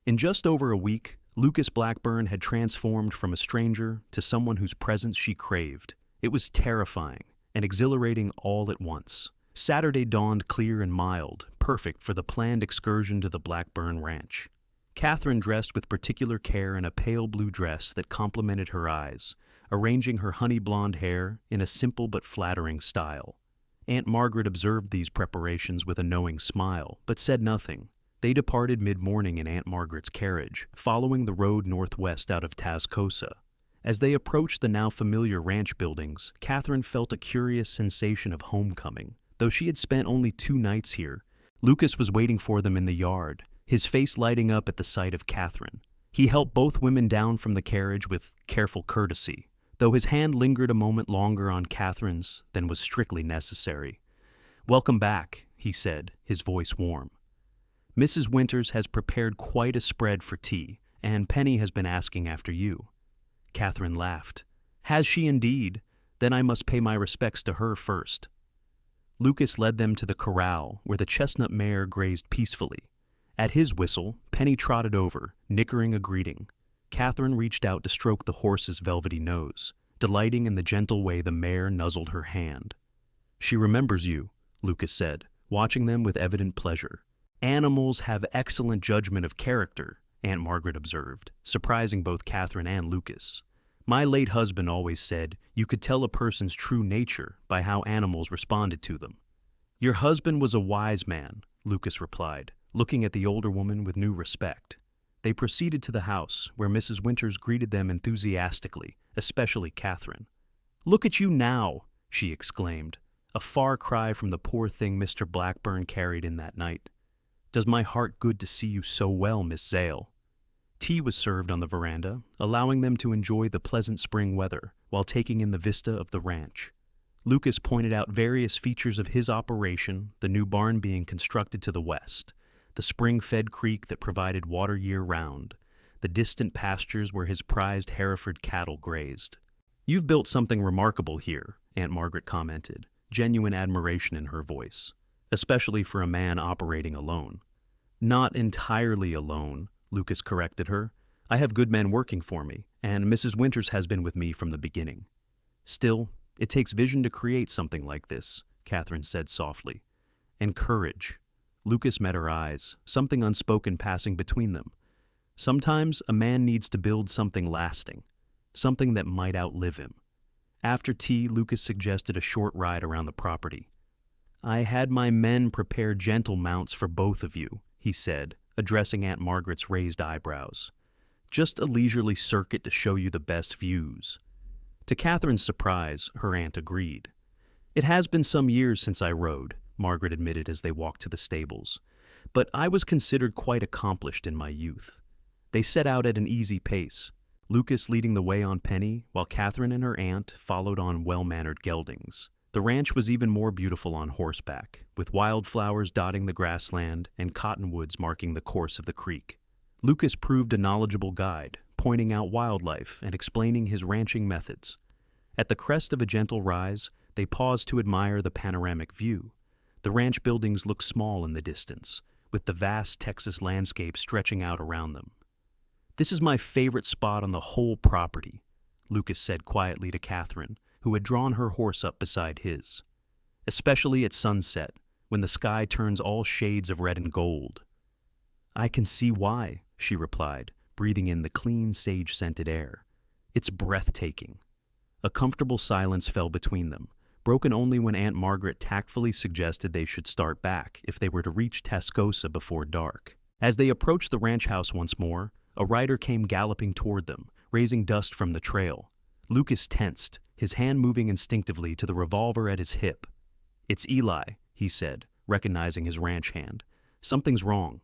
In just over a week, Lucas Blackburn had transformed from a stranger to someone whose presence she craved. It was terrifying and exhilarating all at once. Saturday dawned clear and mild, perfect for the planned excursion to the Blackburn Ranch. Katherine dressed with particular care in a pale blue dress that complemented her eyes, arranging her honey blonde hair in a simple but flattering style. Aunt Margaret observed these preparations with a knowing smile, but said nothing. They departed mid-morning in Aunt Margaret's carriage, following the road northwest out of Tascosa. As they approached the now familiar ranch buildings, Katherine felt a curious sensation of homecoming. Though she had spent only 2 nights here, Lucas was waiting for them in the yard, his face lighting up at the sight of Katherine. He helped both women down from the carriage with careful courtesy, though his hand lingered a moment longer on Katherine's than was strictly necessary. "Welcome back," he said, his voice warm. "Mrs. Winters has prepared quite a spread for tea, and Penny has been asking after you." Katherine laughed. "Has she indeed? Then I must pay my respects to her first." Lucas led them to the corral, where the chestnut mare grazed peacefully. At his whistle, Penny trotted over, nickering a greeting. Katherine reached out to stroke the horse's velvety nose, delighting in the gentle way the mare nuzzled her hand. "She remembers you," Lucas said, watching them with evident pleasure. "Animals have excellent judgment of character," Aunt Margaret observed, surprising both Katherine and Lucas. "My late husband always said you could tell a person's true nature by how animals responded to them." "Your husband was a wise man," Lucas replied, looking at the older woman with new respect. They proceeded to the house, where Mrs. Winters greeted them enthusiastically, especially Katherine. "Look at you now," she exclaimed, a far cry from the poor thing Mr. Blackburn carried in that night. Does my heart good to see you so well, Miss Zale." Tea was served on the veranda, allowing them to enjoy the pleasant spring weather while taking in the vista of the ranch. Lucas pointed out various features of his operation, the new barn being constructed to the west, the spring-fed creek that provided water year-round, the distant pastures where his prized Hereford cattle grazed. "You've built something remarkable here," Aunt Margaret commented, genuine admiration in her voice, especially for a man operating alone. "Not entirely alone," Lucas corrected her. "I have good men working for me, and Mrs. Winters has been with me from the beginning." "Still, it takes vision to create something like this," Katherine said softly. "And courage." Lucas met her eyes, something unspoken passing between them. Sometimes a man needs to build something lasting, something that might outlive him. After tea, Lucas suggested a short ride around the property. "I had my men prepare gentle mounts for both of you," he said, addressing Aunt Margaret's raised eyebrows. "Just a leisurely circuit to show you the best views." To Katherine's surprise, her aunt agreed. "It has been some years since I rode," Margaret admitted as they walked to the stables, "but I was considered quite accomplished in my youth." They set out at an easy pace, Lucas leading the way on Penny, while Katherine and her aunt followed on well-mannered geldings. The ranch was even more beautiful on horseback, with wildflowers dotting the grassland and cottonwoods marking the course of the creek. Lucas proved a knowledgeable guide, pointing out wildlife and explaining his ranching methods. At the crest of a gentle rise, they paused to admire the panoramic view. The ranch buildings looked small in the distance, with the vast Texas landscape stretching out around them. "This is my favorite spot on the whole property," Lucas said quietly to Katherine, who had drawn her horse up beside his. "Especially at sunset, when the sky turns all shades of red and gold." "I can see why," she replied, breathing in the clean, sage-scented air. "It's breathtaking." A comfortable silence fell between them, broken only when Aunt Margaret tactfully suggested they should start back if they were to reach Tascosa before dark. As they approached the ranch house once more, a rider came galloping toward them, raising dust from the trail. Lucas tensed, his hand moving instinctively to the revolver at his hip. "It's Eli," he said, recognizing his ranch hand. "Something's wrong."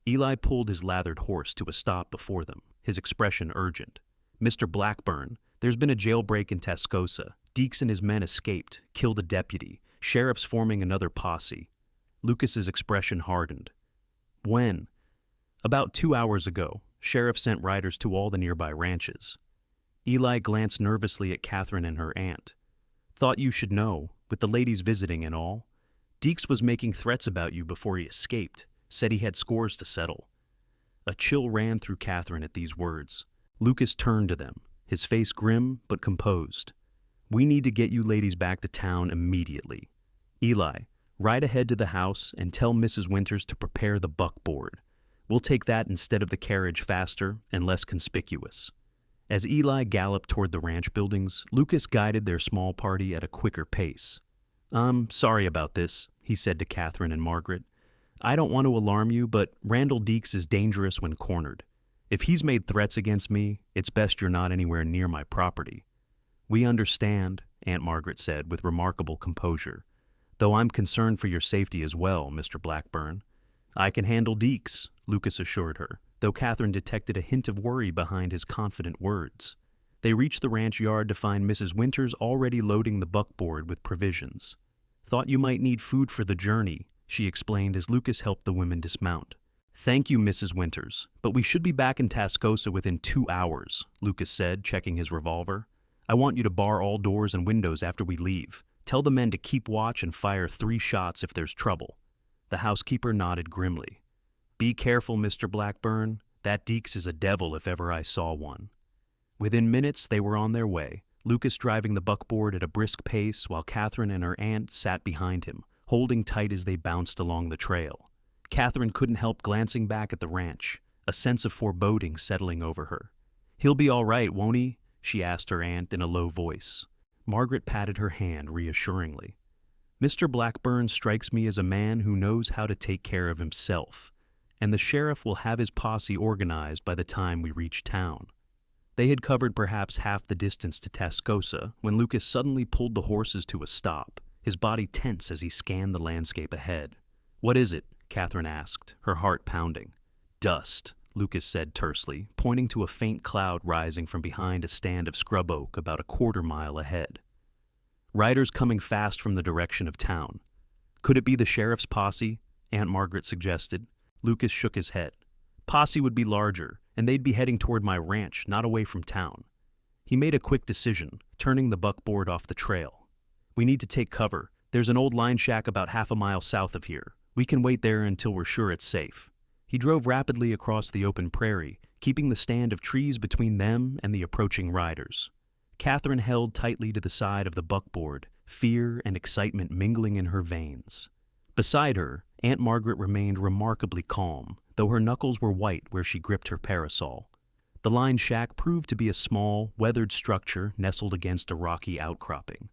Eli pulled his lathered horse to a stop before them, his expression urgent. "Mr. Blackburn, there's been a jailbreak in Tascosa. Deeks and his men escaped, killed a deputy. Sheriff's forming another posse." Lucas's expression hardened. "When?" "About 2 hours ago. Sheriff sent riders to all the nearby ranches." Eli glanced nervously at Katherine and her aunt. "Thought you should know, with the ladies visiting and all. Deeks was making threats about you before he escaped, said he had scores to settle." A chill ran through Katherine at these words. Lucas turned to them, his face grim but composed. "We need to get you ladies back to town immediately. Eli, ride ahead to the house and tell Mrs. Winters to prepare the buckboard. We'll take that instead of the carriage, faster and less conspicuous." As Eli galloped toward the ranch buildings, Lucas guided their small party at a quicker pace. "I'm sorry about this," he said to Katherine and Margaret. "I don't want to alarm you, but Randall Deeks is dangerous when cornered. If he's made threats against me, it's best you're not anywhere near my property." "We understand," Aunt Margaret said with remarkable composure, "though I'm concerned for your safety as well, Mr. Blackburn." "I can handle Deeks," Lucas assured her, though Katherine detected a hint of worry behind his confident words. They reached the ranch yard to find Mrs. Winters already loading the buckboard with provisions. "Thought you might need food for the journey," she explained as Lucas helped the women dismount. "Thank you, Mrs. Winters, but we should be back in Tascosa within 2 hours," Lucas said, checking his revolver. "I want you to bar all doors and windows after we leave. Tell the men to keep watch and fire 3 shots if there's trouble." The housekeeper nodded grimly. "Be careful, Mr. Blackburn. That Deeks is a devil if ever I saw one." Within minutes they were on their way, Lucas driving the buckboard at a brisk pace while Katherine and her aunt sat behind him, holding tight as they bounced along the trail. Katherine couldn't help glancing back at the ranch, a sense of foreboding settling over her. "He'll be all right, won't he?" she asked her aunt in a low voice. Margaret patted her hand reassuringly. "Mr. Blackburn strikes me as a man who knows how to take care of himself, and the sheriff will have his posse organized by the time we reach town." They had covered perhaps half the distance to Tascosa when Lucas suddenly pulled the horses to a stop, his body tense as he scanned the landscape ahead. "What is it?" Katherine asked, her heart pounding. Dust, Lucas said tersely, pointing to a faint cloud rising from behind a stand of scrub oak about a quarter-mile ahead. Riders coming fast from the direction of town. Could it be the sheriff's posse? Aunt Margaret suggested. Lucas shook his head. Posse would be larger, and they'd be heading toward my ranch, not away from town. He made a quick decision, turning the buckboard off the trail. We need to take cover. There's an old line shack about half a mile south of here. We can wait there until we're sure it's safe. He drove rapidly across the open prairie, keeping the stand of trees between them and the approaching riders. Katherine held tightly to the side of the buckboard, fear and excitement mingling in her veins. Beside her, Aunt Margaret remained remarkably calm, though her knuckles were white where she gripped her parasol. The line shack proved to be a small, weathered structure nestled against a rocky outcropping.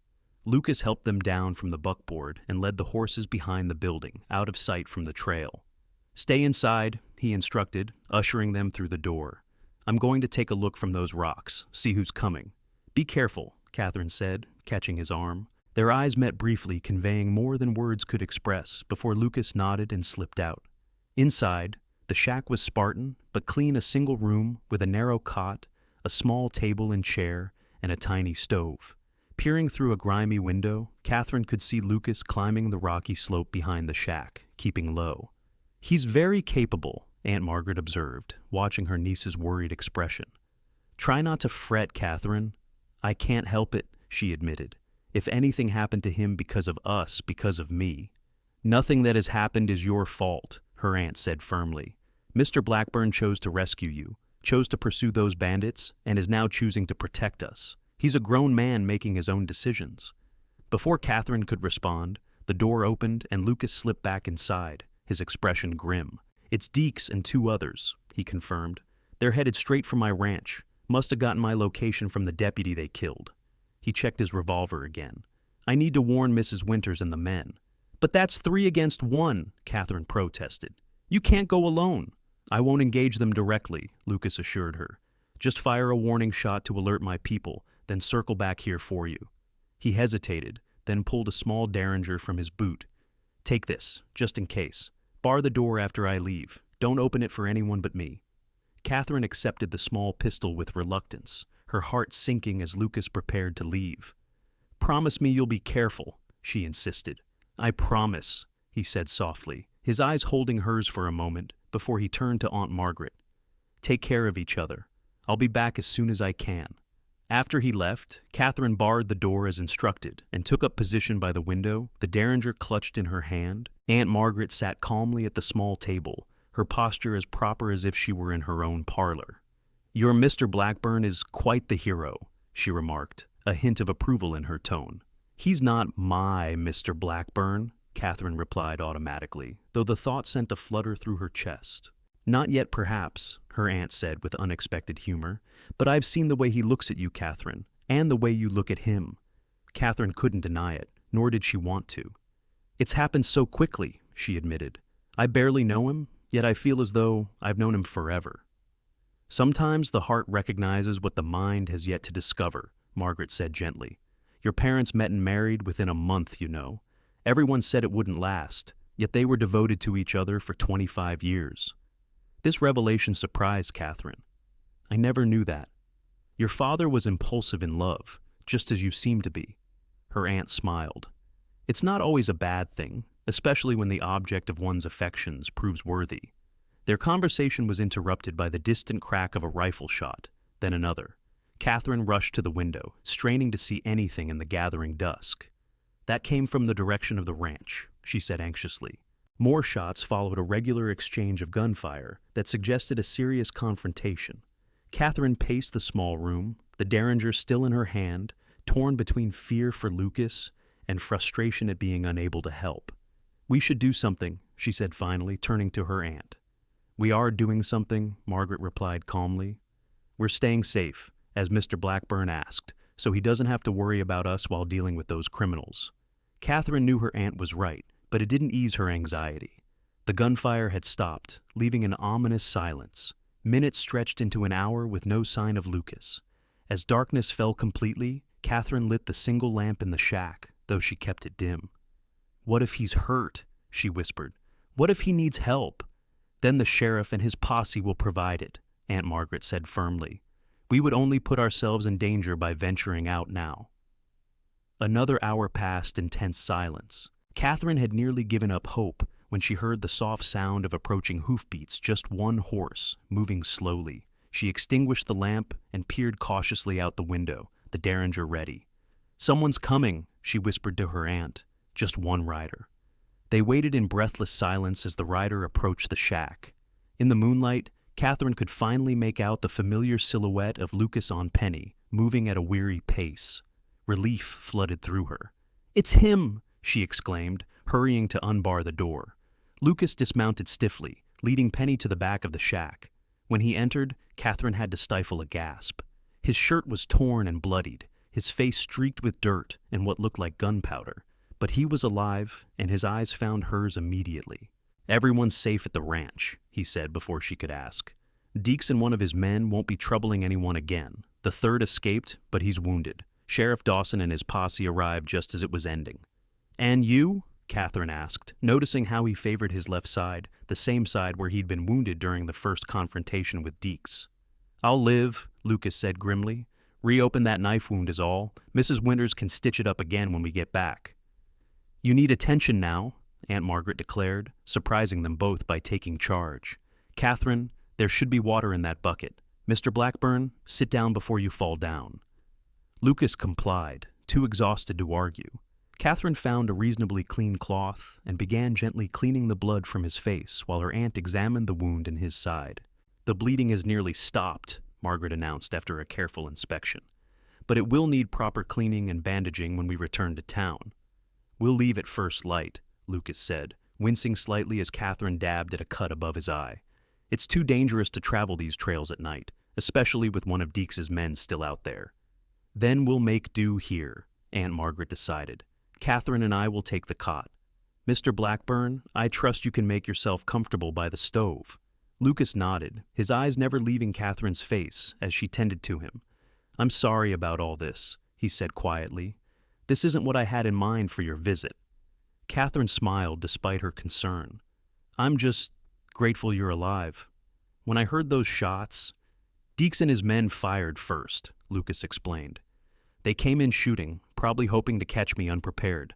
Lucas helped them down from the buckboard and led the horses behind the building, out of sight from the trail. Stay inside, he instructed, ushering them through the door. I'm going to take a look from those rocks, see who's coming. Be careful, Katherine said, catching his arm. Their eyes met briefly, conveying more than words could express, before Lucas nodded and slipped out. Inside, the shack was Spartan, but clean, a single room with a narrow cot, a small table and chair, and a tiny stove. Peering through a grimy window, Katherine could see Lucas climbing the rocky slope behind the shack, keeping low. He's very capable, Aunt Margaret observed, watching her niece's worried expression. Try not to fret, Katherine. I can't help it, she admitted. If anything happened to him because of us, because of me. Nothing that has happened is your fault, her aunt said firmly. Mr. Blackburn chose to rescue you, chose to pursue those bandits, and is now choosing to protect us. He's a grown man making his own decisions. Before Katherine could respond, the door opened and Lucas slipped back inside, his expression grim. It's Deeks and two others, he confirmed. They're headed straight for my ranch. Must have gotten my location from the deputy they killed. He checked his revolver again. I need to warn Mrs. Winters and the men. But that's 3 against 1, Katherine protested. You can't go alone. I won't engage them directly, Lucas assured her. Just fire a warning shot to alert my people, then circle back here for you. He hesitated, then pulled a small derringer from his boot. Take this, just in case. Bar the door after I leave. Don't open it for anyone but me. Katherine accepted the small pistol with reluctance, her heart sinking as Lucas prepared to leave. Promise me you'll be careful, she insisted. I promise, he said softly, his eyes holding hers for a moment before he turned to Aunt Margaret. Take care of each other. I'll be back as soon as I can. After he left, Katherine barred the door as instructed and took up position by the window, the derringer clutched in her hand. Aunt Margaret sat calmly at the small table, her posture as proper as if she were in her own parlor. Your Mr. Blackburn is quite the hero, she remarked, a hint of approval in her tone. He's not my Mr. Blackburn, Katherine replied automatically, though the thought sent a flutter through her chest. Not yet, perhaps, her aunt said with unexpected humor, but I've seen the way he looks at you, Katherine, and the way you look at him. Katherine couldn't deny it, nor did she want to. It's happened so quickly, she admitted. I barely know him, yet I feel as though I've known him forever. Sometimes the heart recognizes what the mind has yet to discover, Margaret said gently. Your parents met and married within a month, you know. Everyone said it wouldn't last, yet they were devoted to each other for 25 years. This revelation surprised Katherine. I never knew that. Your father was impulsive in love, just as you seem to be. Her aunt smiled. It's not always a bad thing, especially when the object of one's affections proves worthy. Their conversation was interrupted by the distant crack of a rifle shot, then another. Katherine rushed to the window, straining to see anything in the gathering dusk. That came from the direction of the ranch, she said anxiously. More shots followed a regular exchange of gunfire that suggested a serious confrontation. Katherine paced the small room, the derringer still in her hand, torn between fear for Lucas and frustration at being unable to help. We should do something, she said finally, turning to her aunt. We are doing something, Margaret replied calmly. We're staying safe, as Mr. Blackburn asked, so he doesn't have to worry about us while dealing with those criminals. Katherine knew her aunt was right, but it didn't ease her anxiety. The gunfire had stopped, leaving an ominous silence. Minutes stretched into an hour with no sign of Lucas. As darkness fell completely, Katherine lit the single lamp in the shack, though she kept it dim. What if he's hurt? She whispered. What if he needs help? Then the sheriff and his posse will provide it, Aunt Margaret said firmly. We would only put ourselves in danger by venturing out now. Another hour passed in tense silence. Katherine had nearly given up hope when she heard the soft sound of approaching hoofbeats, just one horse, moving slowly. She extinguished the lamp and peered cautiously out the window, the derringer ready. Someone's coming, she whispered to her aunt. Just one rider. They waited in breathless silence as the rider approached the shack. In the moonlight, Katherine could finally make out the familiar silhouette of Lucas on Penny, moving at a weary pace. Relief flooded through her. "It's him!" she exclaimed, hurrying to unbar the door. Lucas dismounted stiffly, leading Penny to the back of the shack. When he entered, Katherine had to stifle a gasp. His shirt was torn and bloodied, his face streaked with dirt and what looked like gunpowder. But he was alive, and his eyes found hers immediately. "Everyone's safe at the ranch," he said before she could ask. "Deeks and one of his men won't be troubling anyone again. The third escaped, but he's wounded. Sheriff Dawson and his posse arrived just as it was ending." "And you?" Katherine asked, noticing how he favored his left side, the same side where he'd been wounded during the first confrontation with Deeks. "I'll live," Lucas said grimly. "Reopen that knife wound is all. Mrs. Winters can stitch it up again when we get back." "You need attention now," Aunt Margaret declared, surprising them both by taking charge. "Katherine, there should be water in that bucket. Mr. Blackburn, sit down before you fall down." Lucas complied, too exhausted to argue. Katherine found a reasonably clean cloth and began gently cleaning the blood from his face while her aunt examined the wound in his side. "The bleeding has nearly stopped," Margaret announced after a careful inspection. "But it will need proper cleaning and bandaging when we return to town." "We'll leave at first light," Lucas said, wincing slightly as Katherine dabbed at a cut above his eye. "It's too dangerous to travel these trails at night, especially with one of Deeks's men still out there." "Then we'll make do here," Aunt Margaret decided. "Katherine and I will take the cot. Mr. Blackburn, I trust you can make yourself comfortable by the stove." Lucas nodded, his eyes never leaving Katherine's face as she tended to him. "I'm sorry about all this," he said quietly. "This isn't what I had in mind for your visit." Katherine smiled despite her concern. "I'm just grateful you're alive. When I heard those shots—" "Deeks and his men fired first," Lucas explained. "They came in shooting, probably hoping to catch me unprepared.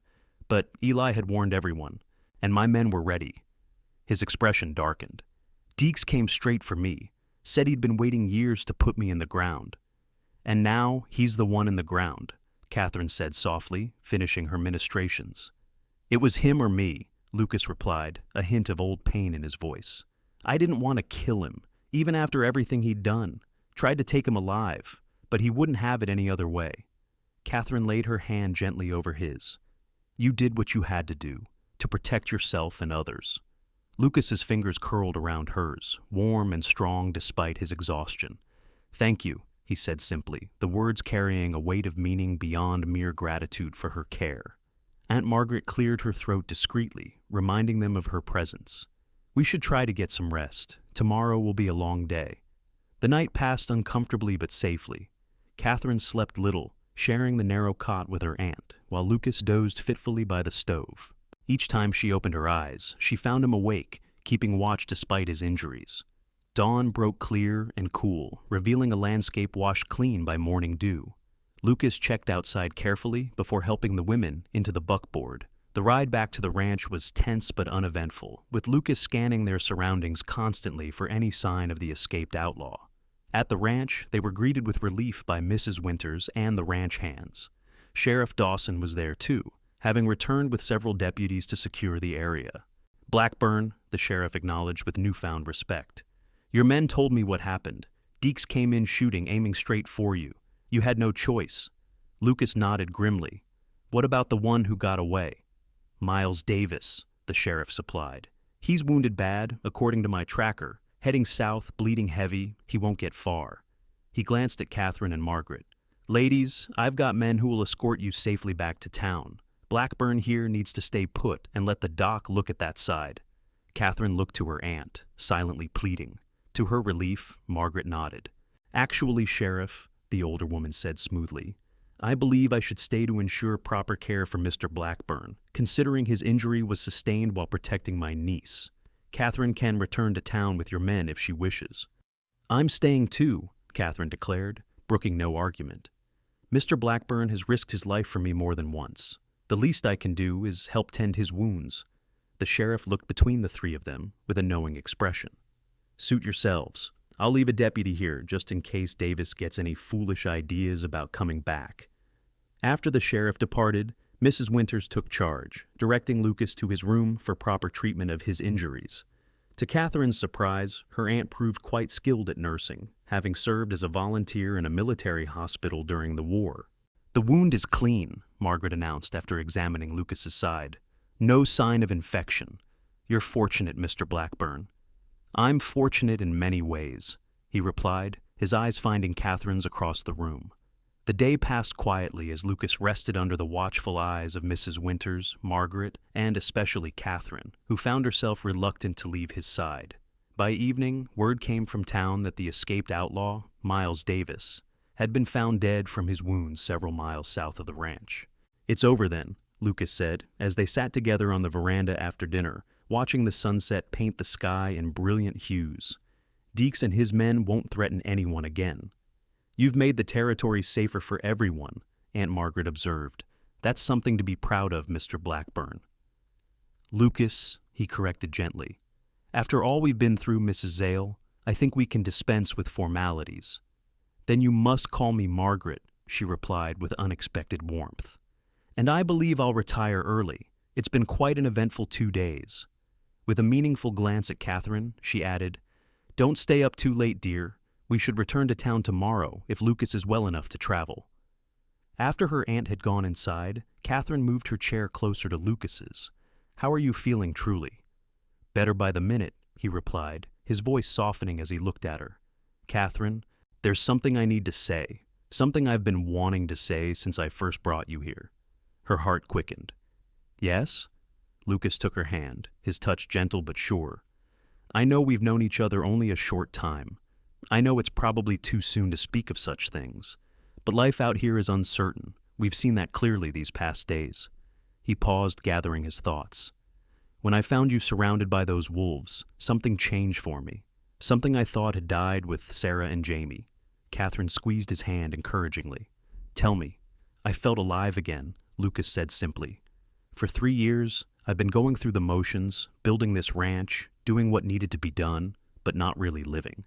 But Eli had warned everyone, and my men were ready." His expression darkened. "Deeks came straight for me, said he'd been waiting years to put me in the ground. And now he's the one in the ground," Katherine said softly, finishing her ministrations. "It was him or me," Lucas replied, a hint of old pain in his voice. "I didn't want to kill him, even after everything he'd done. Tried to take him alive, but he wouldn't have it any other way." Katherine laid her hand gently over his. "You did what you had to do, to protect yourself and others." Lucas's fingers curled around hers, warm and strong despite his exhaustion. "Thank you," he said simply, the words carrying a weight of meaning beyond mere gratitude for her care. Aunt Margaret cleared her throat discreetly, reminding them of her presence. "We should try to get some rest. Tomorrow will be a long day." The night passed uncomfortably but safely. Katherine slept little, sharing the narrow cot with her aunt, while Lucas dozed fitfully by the stove. Each time she opened her eyes, she found him awake, keeping watch despite his injuries. Dawn broke clear and cool, revealing a landscape washed clean by morning dew. Lucas checked outside carefully before helping the women into the buckboard. The ride back to the ranch was tense but uneventful, with Lucas scanning their surroundings constantly for any sign of the escaped outlaw. At the ranch, they were greeted with relief by Mrs. Winters and the ranch hands. Sheriff Dawson was there too, having returned with several deputies to secure the area. "Blackburn," the sheriff acknowledged with newfound respect. "Your men told me what happened. Deeks came in shooting, aiming straight for you. You had no choice." Lucas nodded grimly. "What about the one who got away?" "Miles Davis," the sheriff supplied. "He's wounded bad, according to my tracker. Heading south, bleeding heavy, he won't get far." He glanced at Katherine and Margaret. "Ladies, I've got men who will escort you safely back to town. Blackburn here needs to stay put and let the doc look at that side." Katherine looked to her aunt, silently pleading. To her relief, Margaret nodded. "Actually, Sheriff," the older woman said smoothly, "I believe I should stay to ensure proper care for Mr. Blackburn, considering his injury was sustained while protecting my niece. Katherine can return to town with your men if she wishes." "I'm staying too," Katherine declared, brooking no argument. "Mr. Blackburn has risked his life for me more than once. The least I can do is help tend his wounds." The sheriff looked between the three of them with a knowing expression. "Suit yourselves. I'll leave a deputy here just in case Davis gets any foolish ideas about coming back." After the sheriff departed, Mrs. Winters took charge, directing Lucas to his room for proper treatment of his injuries. To Katherine's surprise, her aunt proved quite skilled at nursing, having served as a volunteer in a military hospital during the war. "The wound is clean," Margaret announced after examining Lucas's side. "No sign of infection. You're fortunate, Mr. Blackburn." "I'm fortunate in many ways," he replied, his eyes finding Katherine's across the room. The day passed quietly as Lucas rested under the watchful eyes of Mrs. Winters, Margaret, and especially Katherine, who found herself reluctant to leave his side. By evening, word came from town that the escaped outlaw, Miles Davis, had been found dead from his wounds several miles south of the ranch. "It's over then," Lucas said, as they sat together on the veranda after dinner, watching the sunset paint the sky in brilliant hues. "Deeks and his men won't threaten anyone again." "You've made the territory safer for everyone," Aunt Margaret observed. "That's something to be proud of, Mr. Blackburn." "Lucas," he corrected gently. "After all we've been through, Mrs. Zale, I think we can dispense with formalities." "Then you must call me Margaret," she replied with unexpected warmth. "And I believe I'll retire early. It's been quite an eventful 2 days." With a meaningful glance at Katherine, she added, "Don't stay up too late, dear. We should return to town tomorrow if Lucas is well enough to travel." After her aunt had gone inside, Katherine moved her chair closer to Lucas's. "How are you feeling truly?" "Better by the minute," he replied, his voice softening as he looked at her. "Katherine, there's something I need to say, something I've been wanting to say since I first brought you here." Her heart quickened. "Yes?" Lucas took her hand, his touch gentle but sure. "I know we've known each other only a short time. I know it's probably too soon to speak of such things, but life out here is uncertain. We've seen that clearly these past days." He paused, gathering his thoughts. "When I found you surrounded by those wolves, something changed for me. Something I thought had died with Sarah and Jamie." Katherine squeezed his hand encouragingly. "Tell me." "I felt alive again," Lucas said simply. "For 3 years, I've been going through the motions, building this ranch, doing what needed to be done, but not really living.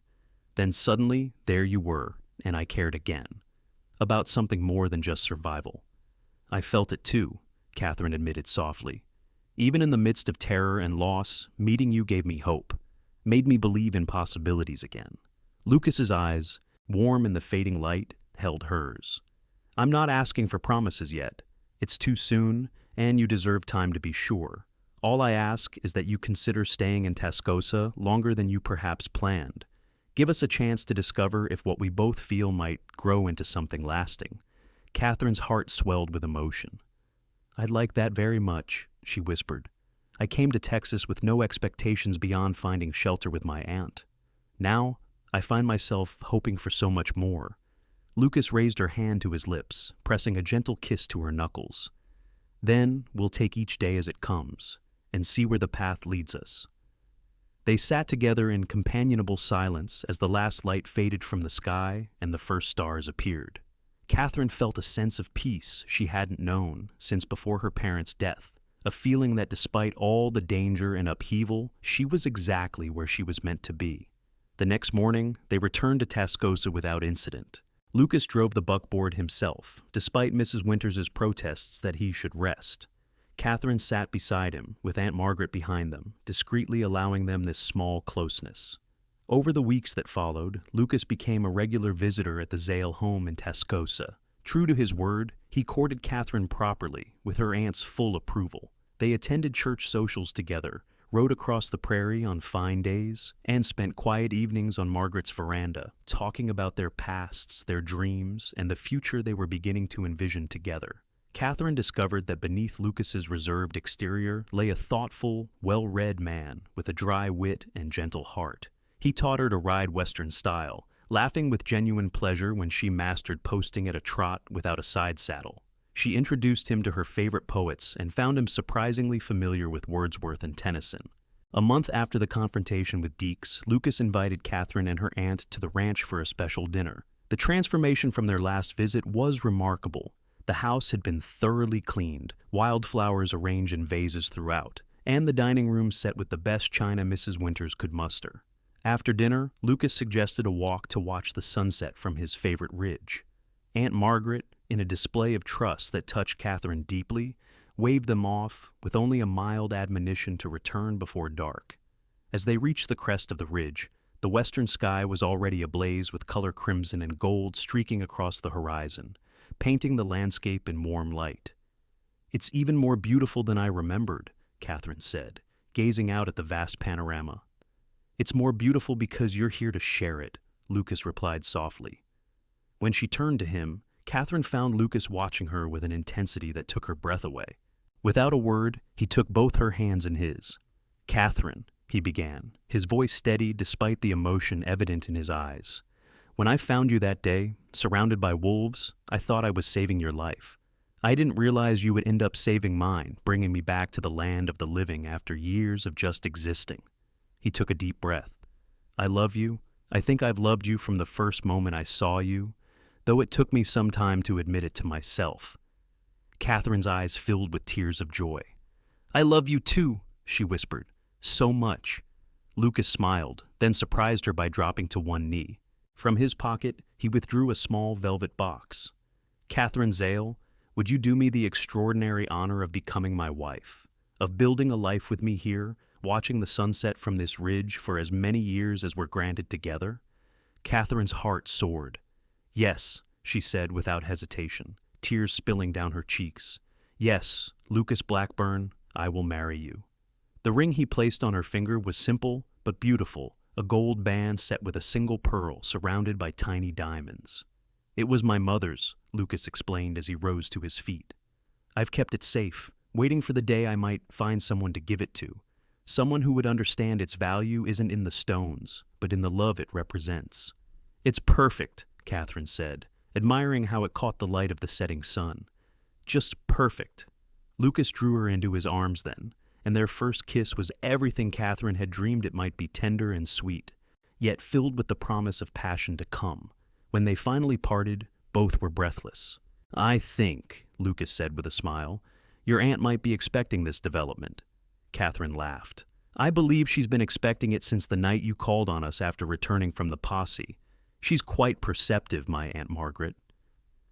Then suddenly, there you were, and I cared again. About something more than just survival." "I felt it too," Katherine admitted softly. "Even in the midst of terror and loss, meeting you gave me hope, made me believe in possibilities again." Lucas's eyes, warm in the fading light, held hers. "I'm not asking for promises yet. It's too soon, and you deserve time to be sure. All I ask is that you consider staying in Tascosa longer than you perhaps planned. Give us a chance to discover if what we both feel might grow into something lasting." Katherine's heart swelled with emotion. "I'd like that very much," she whispered. "I came to Texas with no expectations beyond finding shelter with my aunt. Now, I find myself hoping for so much more." Lucas raised her hand to his lips, pressing a gentle kiss to her knuckles. "Then we'll take each day as it comes, and see where the path leads us." They sat together in companionable silence as the last light faded from the sky and the first stars appeared. Katherine felt a sense of peace she hadn't known since before her parents' death, a feeling that despite all the danger and upheaval, she was exactly where she was meant to be. The next morning, they returned to Tascosa without incident. Lucas drove the buckboard himself, despite Mrs. Winters' protests that he should rest. Katherine sat beside him, with Aunt Margaret behind them, discreetly allowing them this small closeness. Over the weeks that followed, Lucas became a regular visitor at the Zale home in Tascosa. True to his word, he courted Katherine properly, with her aunt's full approval. They attended church socials together, rode across the prairie on fine days, and spent quiet evenings on Margaret's veranda, talking about their pasts, their dreams, and the future they were beginning to envision together. Katherine discovered that beneath Lucas's reserved exterior lay a thoughtful, well-read man with a dry wit and gentle heart. He taught her to ride Western style, laughing with genuine pleasure when she mastered posting at a trot without a side saddle. She introduced him to her favorite poets and found him surprisingly familiar with Wordsworth and Tennyson. A month after the confrontation with Deeks, Lucas invited Katherine and her aunt to the ranch for a special dinner. The transformation from their last visit was remarkable. The house had been thoroughly cleaned, wildflowers arranged in vases throughout, and the dining room set with the best china Mrs. Winters could muster. After dinner, Lucas suggested a walk to watch the sunset from his favorite ridge. Aunt Margaret, in a display of trust that touched Katherine deeply, waved them off with only a mild admonition to return before dark. As they reached the crest of the ridge, the western sky was already ablaze with color crimson and gold streaking across the horizon, painting the landscape in warm light. "It's even more beautiful than I remembered," Katherine said, gazing out at the vast panorama. "It's more beautiful because you're here to share it," Lucas replied softly. When she turned to him, Katherine found Lucas watching her with an intensity that took her breath away. Without a word, he took both her hands in his. "Katherine," he began, his voice steady despite the emotion evident in his eyes. "When I found you that day, surrounded by wolves, I thought I was saving your life. I didn't realize you would end up saving mine, bringing me back to the land of the living after years of just existing." He took a deep breath. "I love you. I think I've loved you from the first moment I saw you, though it took me some time to admit it to myself." Katherine's eyes filled with tears of joy. "I love you too," she whispered. "So much." Lucas smiled, then surprised her by dropping to one knee. From his pocket, he withdrew a small velvet box. "Katherine Zale, would you do me the extraordinary honor of becoming my wife, of building a life with me here, watching the sunset from this ridge for as many years as we're granted together?" Katherine's heart soared. "Yes," she said without hesitation, tears spilling down her cheeks. "Yes, Lucas Blackburn, I will marry you." The ring he placed on her finger was simple but beautiful, a gold band set with a single pearl surrounded by tiny diamonds. "It was my mother's," Lucas explained as he rose to his feet. "I've kept it safe, waiting for the day I might find someone to give it to. Someone who would understand its value isn't in the stones, but in the love it represents." "It's perfect," Katherine said, admiring how it caught the light of the setting sun. "Just perfect." Lucas drew her into his arms then, and their first kiss was everything Katherine had dreamed it might be, tender and sweet, yet filled with the promise of passion to come. When they finally parted, both were breathless. "I think," Lucas said with a smile, "your aunt might be expecting this development." Katherine laughed. "I believe she's been expecting it since the night you called on us after returning from the posse. She's quite perceptive, my Aunt Margaret."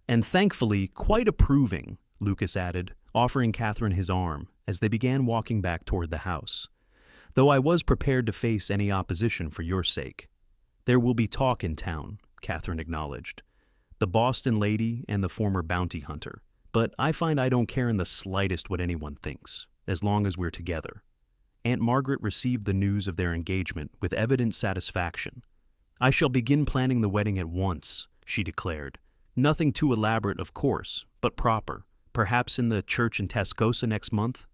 "And thankfully, quite approving," Lucas added, offering Katherine his arm as they began walking back toward the house. "Though I was prepared to face any opposition for your sake." "There will be talk in town," Katherine acknowledged. "The Boston lady and the former bounty hunter. But I find I don't care in the slightest what anyone thinks, as long as we're together." Aunt Margaret received the news of their engagement with evident satisfaction. "I shall begin planning the wedding at once," she declared. "Nothing too elaborate, of course, but proper. Perhaps in the church in Tascosa next month?"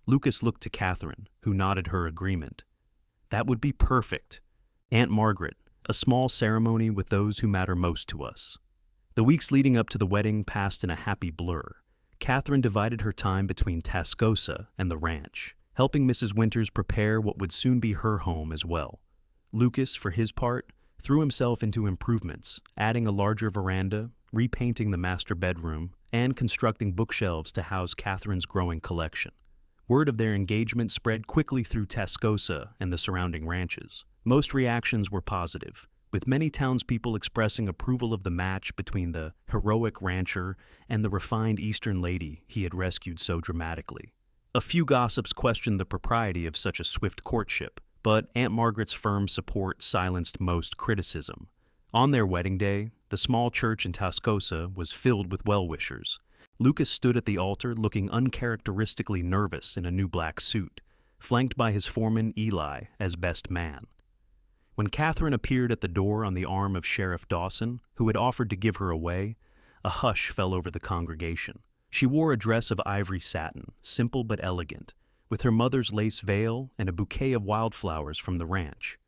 Lucas looked to Katherine, who nodded her agreement. "That would be perfect. Aunt Margaret, a small ceremony with those who matter most to us." The weeks leading up to the wedding passed in a happy blur. Katherine divided her time between Tascosa and the ranch, helping Mrs. Winters prepare what would soon be her home as well. Lucas, for his part, threw himself into improvements, adding a larger veranda, repainting the master bedroom, and constructing bookshelves to house Katherine's growing collection. Word of their engagement spread quickly through Tascosa and the surrounding ranches. Most reactions were positive, with many townspeople expressing approval of the match between the heroic rancher and the refined Eastern lady he had rescued so dramatically. A few gossips questioned the propriety of such a swift courtship, but Aunt Margaret's firm support silenced most criticism. On their wedding day, the small church in Tascosa was filled with well-wishers. Lucas stood at the altar looking uncharacteristically nervous in a new black suit, flanked by his foreman Eli as best man. When Katherine appeared at the door on the arm of Sheriff Dawson, who had offered to give her away, a hush fell over the congregation. She wore a dress of ivory satin, simple but elegant, with her mother's lace veil and a bouquet of wildflowers from the ranch.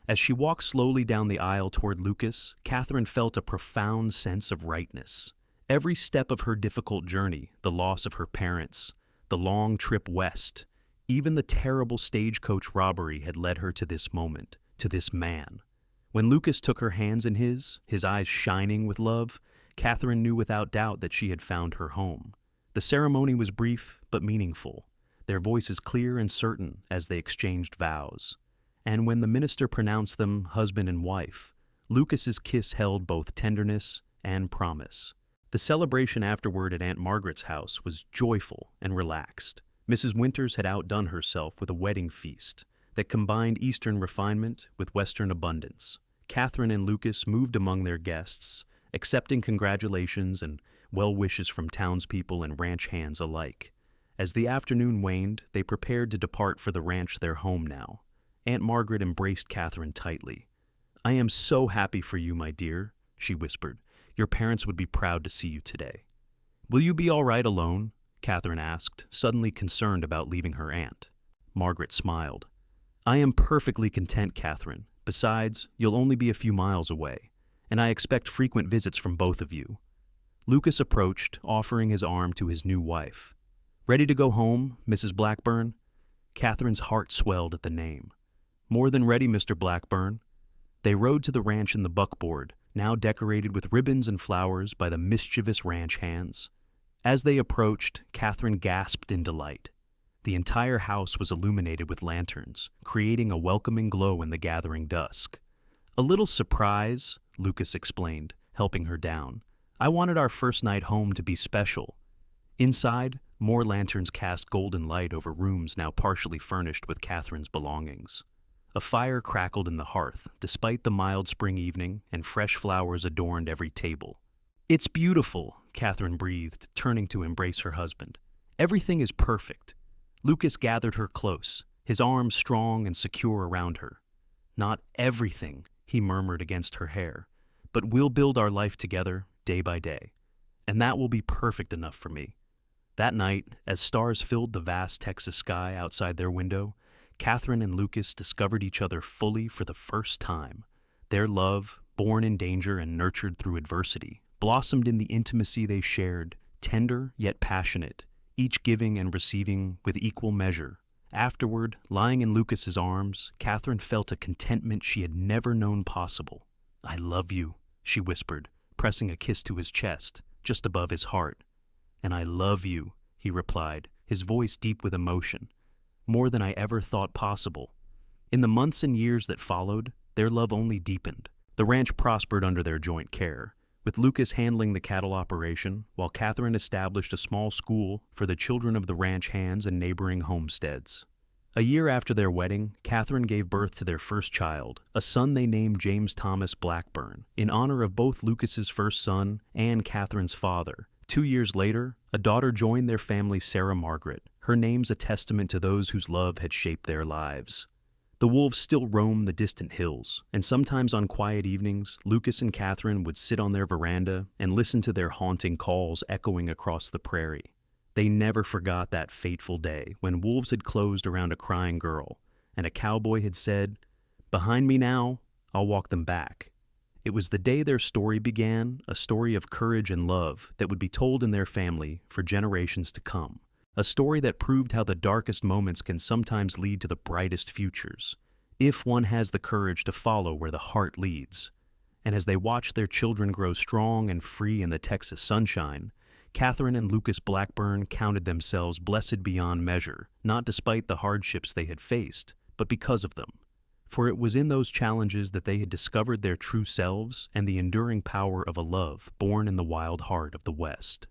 As she walked slowly down the aisle toward Lucas, Katherine felt a profound sense of rightness. Every step of her difficult journey, the loss of her parents, the long trip west, Even the terrible stagecoach robbery had led her to this moment, to this man. When Lucas took her hands in his eyes shining with love, Katherine knew without doubt that she had found her home. The ceremony was brief but meaningful, their voices clear and certain as they exchanged vows. And when the minister pronounced them husband and wife, Lucas's kiss held both tenderness and promise. The celebration afterward at Aunt Margaret's house was joyful and relaxed. Mrs. Winters had outdone herself with a wedding feast that combined Eastern refinement with Western abundance. Katherine and Lucas moved among their guests, accepting congratulations and well wishes from townspeople and ranch hands alike. As the afternoon waned, they prepared to depart for the ranch, their home now. Aunt Margaret embraced Katherine tightly. "I am so happy for you, my dear," she whispered. "Your parents would be proud to see you today." "Will you be all right alone?" Katherine asked, suddenly concerned about leaving her aunt. Margaret smiled. "I am perfectly content, Katherine. Besides, you'll only be a few miles away, and I expect frequent visits from both of you." Lucas approached, offering his arm to his new wife. "Ready to go home, Mrs. Blackburn?" Katherine's heart swelled at the name. "More than ready, Mr. Blackburn." They rode to the ranch in the buckboard, now decorated with ribbons and flowers by the mischievous ranch hands. As they approached, Katherine gasped in delight. The entire house was illuminated with lanterns, creating a welcoming glow in the gathering dusk. "A little surprise," Lucas explained, helping her down. "I wanted our first night home to be special." Inside, more lanterns cast golden light over rooms now partially furnished with Katherine's belongings. A fire crackled in the hearth, despite the mild spring evening, and fresh flowers adorned every table. "It's beautiful," Katherine breathed, turning to embrace her husband. "Everything is perfect." Lucas gathered her close, his arms strong and secure around her. "Not everything," he murmured against her hair, "but we'll build our life together, day by day. And that will be perfect enough for me." That night, as stars filled the vast Texas sky outside their window, Katherine and Lucas discovered each other fully for the first time. Their love, born in danger and nurtured through adversity, blossomed in the intimacy they shared, tender yet passionate, each giving and receiving with equal measure. Afterward, lying in Lucas's arms, Katherine felt a contentment she had never known possible. "I love you," she whispered, pressing a kiss to his chest, just above his heart. "And I love you," he replied, his voice deep with emotion. "More than I ever thought possible." In the months and years that followed, their love only deepened. The ranch prospered under their joint care, with Lucas handling the cattle operation, while Katherine established a small school for the children of the ranch hands and neighboring homesteads. A year after their wedding, Katherine gave birth to their first child, a son they named James Thomas Blackburn, in honor of both Lucas's first son and Katherine's father. 2 years later, a daughter joined their family, Sarah Margaret. Her name's a testament to those whose love had shaped their lives. The wolves still roamed the distant hills, and sometimes on quiet evenings, Lucas and Katherine would sit on their veranda and listen to their haunting calls echoing across the prairie. They never forgot that fateful day when wolves had closed around a crying girl, and a cowboy had said, "Behind me now, I'll walk them back." It was the day their story began, a story of courage and love that would be told in their family for generations to come. A story that proved how the darkest moments can sometimes lead to the brightest futures, if one has the courage to follow where the heart leads. And as they watched their children grow strong and free in the Texas sunshine, Katherine and Lucas Blackburn counted themselves blessed beyond measure, not despite the hardships they had faced, but because of them. For it was in those challenges that they had discovered their true selves and the enduring power of a love born in the wild heart of the West.